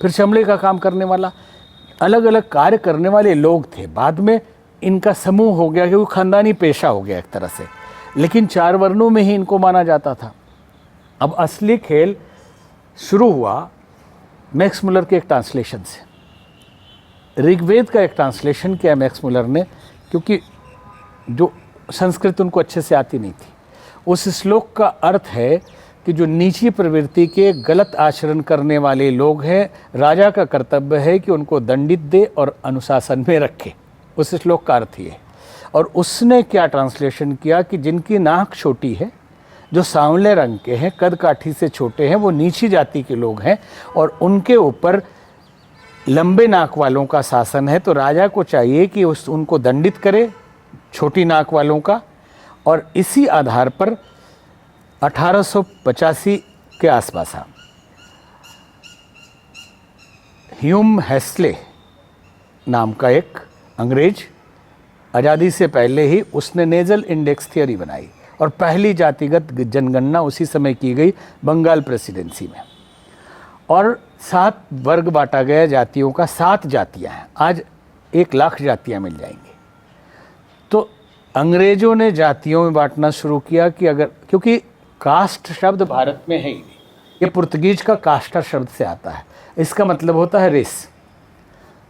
फिर चमड़े का काम करने वाला, अलग अलग कार्य करने वाले लोग थे। बाद में इनका समूह हो गया, क्योंकि खानदानी पेशा हो गया एक तरह से, लेकिन 4 वर्णों में ही इनको माना जाता था। अब असली खेल शुरू हुआ मैक्स मुलर के एक ट्रांसलेशन से। ऋग्वेद का एक ट्रांसलेशन किया मैक्स मुलर ने, क्योंकि जो संस्कृत उनको अच्छे से आती नहीं थी। उस श्लोक का अर्थ है कि जो नीची प्रवृत्ति के गलत आचरण करने वाले लोग हैं, राजा का कर्तव्य है कि उनको दंडित दे और अनुशासन में रखे। उस श्लोक का अर्थ ये। और उसने क्या ट्रांसलेशन किया कि जिनकी नाक छोटी है, जो सांवले रंग के हैं, कद काठी से छोटे हैं, वो नीची जाति के लोग हैं, और उनके ऊपर लंबे नाक वालों का शासन है। तो राजा को चाहिए कि उनको दंडित करे, छोटी नाक वालों का। और इसी आधार पर 1885 के आसपास ह्यूम हेस्ले नाम का एक अंग्रेज, आज़ादी से पहले ही उसने नेजल इंडेक्स थियोरी बनाई, और पहली जातिगत जनगणना उसी समय की गई बंगाल प्रेसिडेंसी में। और 7 वर्ग बांटा गया जातियों का। 7 जातियां हैं, आज 1 लाख जातियां मिल जाएंगी। तो अंग्रेजों ने जातियों में बांटना शुरू किया कि अगर, क्योंकि कास्ट शब्द भारत में है ही नहीं, ये पुर्तगीज का कास्टा शब्द से आता है। इसका मतलब होता है रेस।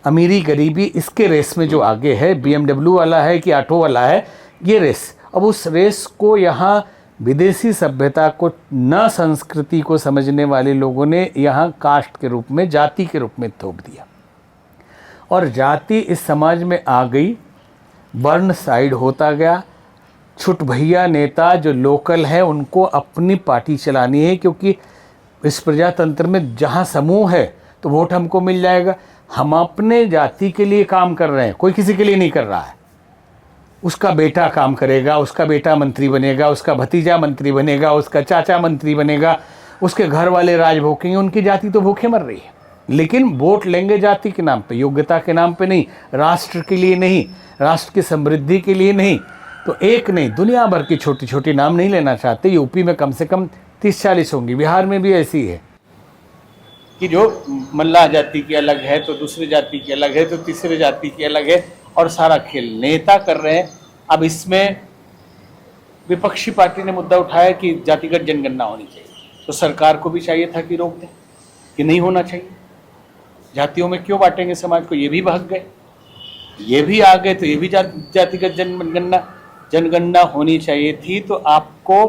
अमीरी गरीबी, इसके रेस में जो आगे है, BMW वाला है कि ऑटो वाला है, ये रेस। अब उस रेस को यहाँ विदेशी सभ्यता को, न संस्कृति को समझने वाले लोगों ने यहाँ कास्ट के रूप में, जाति के रूप में थोप दिया, और जाति इस समाज में आ गई, वर्ण साइड होता गया। छुट भैया नेता जो लोकल है, उनको अपनी पार्टी चलानी है, क्योंकि इस प्रजातंत्र में जहाँ समूह है तो वोट हमको मिल जाएगा। हम अपने जाति के लिए काम कर रहे हैं, कोई किसी के लिए नहीं कर रहा है। उसका बेटा काम करेगा, उसका बेटा मंत्री बनेगा, उसका भतीजा मंत्री बनेगा, उसका चाचा मंत्री बनेगा, उसके घर वाले राज भोगेंगे। उनकी जाति तो भूखे मर रही है, लेकिन वोट लेंगे जाति के नाम पे, योग्यता के नाम पे नहीं, राष्ट्र के लिए नहीं, राष्ट्र की समृद्धि के लिए नहीं। तो एक नहीं, दुनिया भर की छोटी छोटी नाम नहीं लेना चाहते। यूपी में कम से कम 30-40 होंगी, बिहार में भी ऐसी है कि जो मल्लाह जाति की अलग है, तो दूसरी जाति की अलग है, तो तीसरी जाति की अलग है, और सारा खेल नेता कर रहे हैं। अब इसमें विपक्षी पार्टी ने मुद्दा उठाया कि जातिगत जनगणना होनी चाहिए, तो सरकार को भी चाहिए था कि रोक दें कि नहीं होना चाहिए, जातियों में क्यों बांटेंगे समाज को। ये भी भाग गए, ये भी आ गए, तो ये भी जातिगत जनगणना होनी चाहिए थी। तो आपको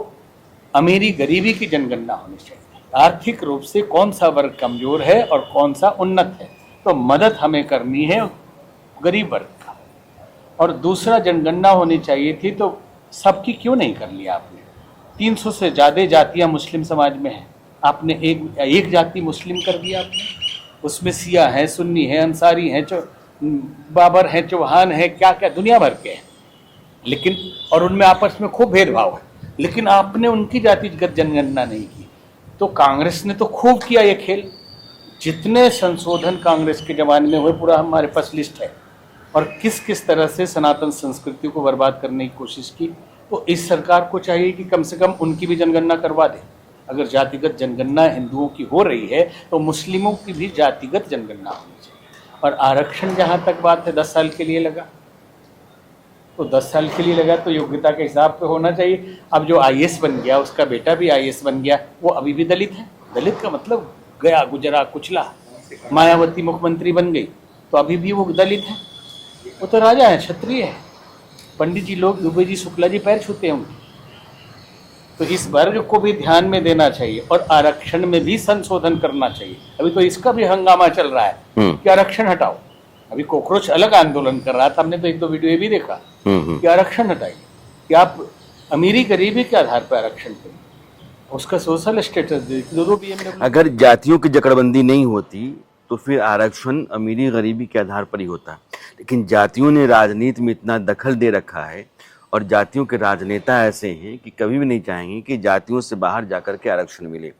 अमीरी गरीबी की जनगणना होनी चाहिए, आर्थिक रूप से कौन सा वर्ग कमजोर है और कौन सा उन्नत है, तो मदद हमें करनी है गरीब वर्ग का। और दूसरा, जनगणना होनी चाहिए थी, तो सबकी क्यों नहीं कर लिया आपने? 300 से ज़्यादा जातियां मुस्लिम समाज में हैं, आपने एक जाति मुस्लिम कर दिया आपने। उसमें सिया हैं, सुन्नी हैं, अंसारी हैं, बाबर हैं, चौहान हैं, क्या क्या दुनिया भर के हैं, लेकिन और उनमें आपस में खूब भेदभाव है, लेकिन आपने उनकी जातिगत जनगणना नहीं की। तो कांग्रेस ने तो खूब किया ये खेल, जितने संशोधन कांग्रेस के ज़माने में हुए पूरा हमारे पास लिस्ट है, और किस किस तरह से सनातन संस्कृति को बर्बाद करने की कोशिश की। तो इस सरकार को चाहिए कि कम से कम उनकी भी जनगणना करवा दे। अगर जातिगत जनगणना हिंदुओं की हो रही है, तो मुस्लिमों की भी जातिगत जनगणना होनी चाहिए। और आरक्षण जहाँ तक बात है, 10 साल के लिए लगा, तो 10 साल के लिए लगा तो योग्यता के हिसाब पे होना चाहिए। अब जो IAS बन गया, उसका बेटा भी IAS बन गया, वो अभी भी दलित है। दलित का मतलब गया गुजरा कुचला। मायावती मुख्यमंत्री बन गई तो अभी भी वो दलित है, वो तो राजा है, क्षत्रिय है। पंडित जी लोग, दुबे जी, शुक्ला जी पैर छूते हैं उनके। तो इस वर्ग को भी ध्यान में देना चाहिए और आरक्षण में भी संशोधन करना चाहिए। अभी तो इसका भी हंगामा चल रहा है कि आरक्षण हटाओ। अभी कॉकरोच अलग आंदोलन कर रहा था, हमने तो एक दो वीडियो भी देखा कि आरक्षण हटाइए, कि आप अमीरी गरीबी के आधार पर आरक्षण करिए, उसका सोशल स्टेटस दे। दो BMW। अगर जातियों की जकड़बंदी नहीं होती तो फिर आरक्षण अमीरी गरीबी के आधार पर ही होता, लेकिन जातियों ने राजनीति में इतना दखल दे रखा है और जातियों के राजनेता ऐसे हैं कि कभी भी नहीं चाहेंगे कि जातियों से बाहर जाकर के आरक्षण मिले।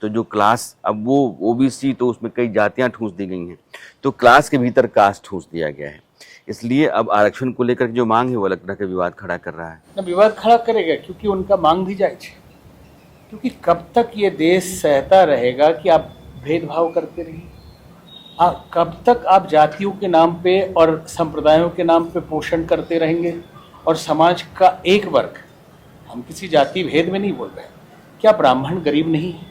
तो जो क्लास, अब वो ओबीसी, तो उसमें कई जातियां ठूंस दी गई हैं, तो क्लास के भीतर कास्ट ठूंस दिया गया है। इसलिए अब आरक्षण को लेकर जो मांग है वो अलग तरह का विवाद खड़ा कर रहा है। विवाद खड़ा करेगा क्योंकि उनका मांग भी जायज है। क्योंकि कब तक ये देश सहता रहेगा कि आप भेदभाव करते रहिए? कब तक आप जातियों के नाम पे और संप्रदायों के नाम पे पोषण करते रहेंगे? और समाज का एक वर्ग, हम किसी जाति भेद में नहीं बोल रहे, क्या ब्राह्मण गरीब नहीं है?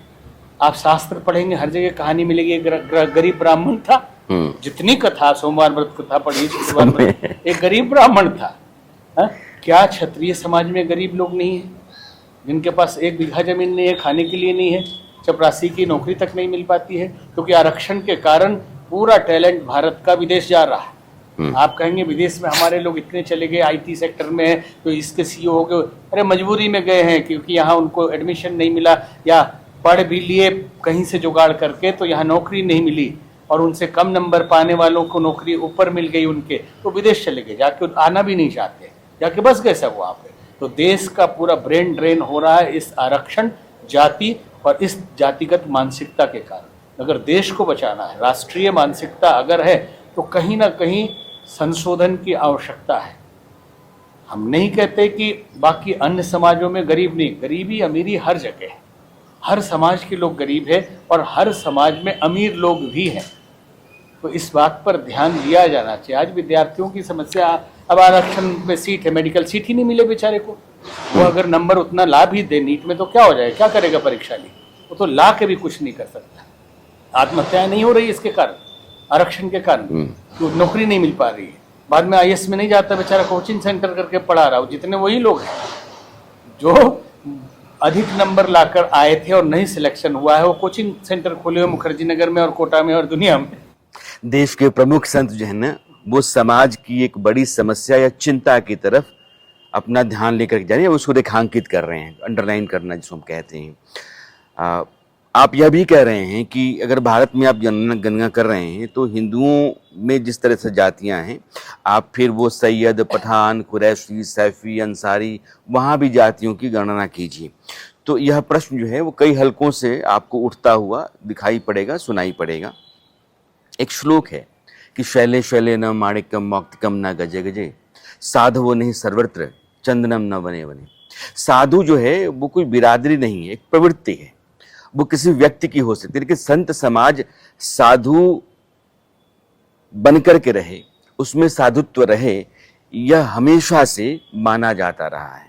आप शास्त्र पढ़ेंगे, हर जगह कहानी मिलेगी, गरीब ब्राह्मण था। जितनी कथा, सोमवार व्रत कथा पढ़ी, शुक्रवार व्रत, एक गरीब ब्राह्मण था। क्या क्षत्रिय समाज में गरीब लोग नहीं है जिनके पास 1 बीघा जमीन नहीं है, खाने के लिए नहीं है, चपरासी की नौकरी तक नहीं मिल पाती है? क्योंकि आरक्षण के कारण पूरा टैलेंट भारत का विदेश जा रहा है। आप कहेंगे विदेश में हमारे लोग इतने चले गए, आईटी सेक्टर में है तो इसके सीईओ हो गए। अरे मजबूरी में गए हैं, क्योंकि यहाँ उनको एडमिशन नहीं मिला, या पढ़ भी लिए कहीं से जुगाड़ करके तो यहाँ नौकरी नहीं मिली, और उनसे कम नंबर पाने वालों को नौकरी ऊपर मिल गई उनके, तो विदेश चले गए, जाके आना भी नहीं चाहते, जाके बस गए सब वहाँ पे। तो देश का पूरा ब्रेन ड्रेन हो रहा है इस आरक्षण, जाति और इस जातिगत मानसिकता के कारण। अगर देश को बचाना है, राष्ट्रीय मानसिकता अगर है, तो कहीं ना कहीं संशोधन की आवश्यकता है। हम नहीं कहते कि बाकी अन्य समाजों में गरीब नहीं, गरीबी अमीरी हर जगह है, हर समाज के लोग गरीब है और हर समाज में अमीर लोग भी हैं। तो इस बात पर ध्यान दिया जाना चाहिए। आज विद्यार्थियों की समस्या, अब आरक्षण में सीट है, मेडिकल सीट ही नहीं मिले बेचारे को। वो अगर नंबर उतना ला भी दे नीट में तो क्या हो जाए, क्या करेगा परीक्षा ली? वो तो ला के भी कुछ नहीं कर सकता। आत्महत्याएं नहीं हो रही इसके कारण, आरक्षण के कारण, तो नौकरी नहीं मिल पा रही है। बाद में आईएएस में नहीं जाता बेचारा, कोचिंग सेंटर करके पढ़ा रहा हो। जितने वही लोग हैं जो अधिक नंबर लाकर आए थे और नहीं सिलेक्शन हुआ है, वो कोचिंग सेंटर खोले हुए मुखर्जी नगर में और कोटा में और दुनिया में। देश के प्रमुख संत जो है ना, वो समाज की एक बड़ी समस्या या चिंता की तरफ अपना ध्यान लेकर जा रहे हैं, उसको रेखांकित कर रहे हैं, अंडरलाइन करना जिसको हम कहते हैं। आप यह भी कह रहे हैं कि अगर भारत में आप गणना कर रहे हैं तो हिंदुओं में जिस तरह से जातियां हैं, आप फिर वो सैयद, पठान, कुरैशी, सैफी, अंसारी, वहाँ भी जातियों की गणना कीजिए। तो यह प्रश्न जो है वो कई हलकों से आपको उठता हुआ दिखाई पड़ेगा, सुनाई पड़ेगा। एक श्लोक है कि शैले शैले न माणिक्यम मौक्तिकम न गजे गजे, साधवो नहीं सर्वत्र चंदनम न बने बने। साधु जो है वो कोई बिरादरी नहीं है, एक प्रवृत्ति है, वो किसी व्यक्ति की हो सकती है, लेकिन संत समाज साधु बनकर के रहे, उसमें साधुत्व रहे, यह हमेशा से माना जाता रहा है।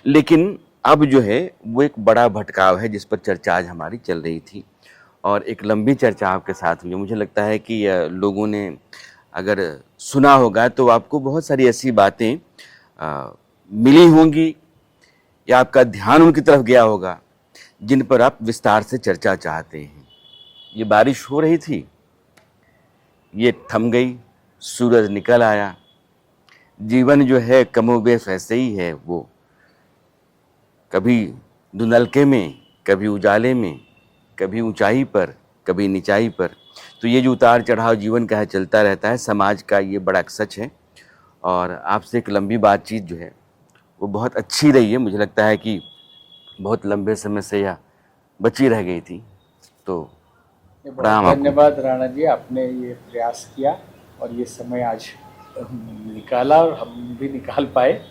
लेकिन अब जो है वो एक बड़ा भटकाव है जिस पर चर्चा आज हमारी चल रही थी, और एक लंबी चर्चा आपके साथ हुई। मुझे लगता है कि लोगों ने अगर सुना होगा तो आपको बहुत सारी ऐसी बातें मिली होंगी या आपका ध्यान उनकी तरफ गया होगा जिन पर आप विस्तार से चर्चा चाहते हैं। ये बारिश हो रही थी, ये थम गई, सूरज निकल आया। जीवन जो है कमोबेश ऐसे ही है, वो कभी धुंधलके में, कभी उजाले में, कभी ऊंचाई पर, कभी निचाई पर। तो ये जो उतार चढ़ाव जीवन का है, चलता रहता है। समाज का ये बड़ा सच है। और आपसे एक लंबी बातचीत जो है वो बहुत अच्छी रही है। मुझे लगता है कि बहुत लंबे समय से यह बची रह गई थी। तो धन्यवाद राणा जी, आपने ये प्रयास किया और ये समय आज निकाला और हम भी निकाल पाए,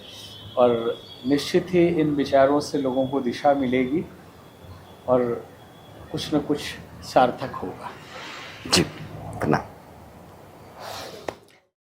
और निश्चित ही इन विचारों से लोगों को दिशा मिलेगी और कुछ न कुछ सार्थक होगा। जी, प्रणाम।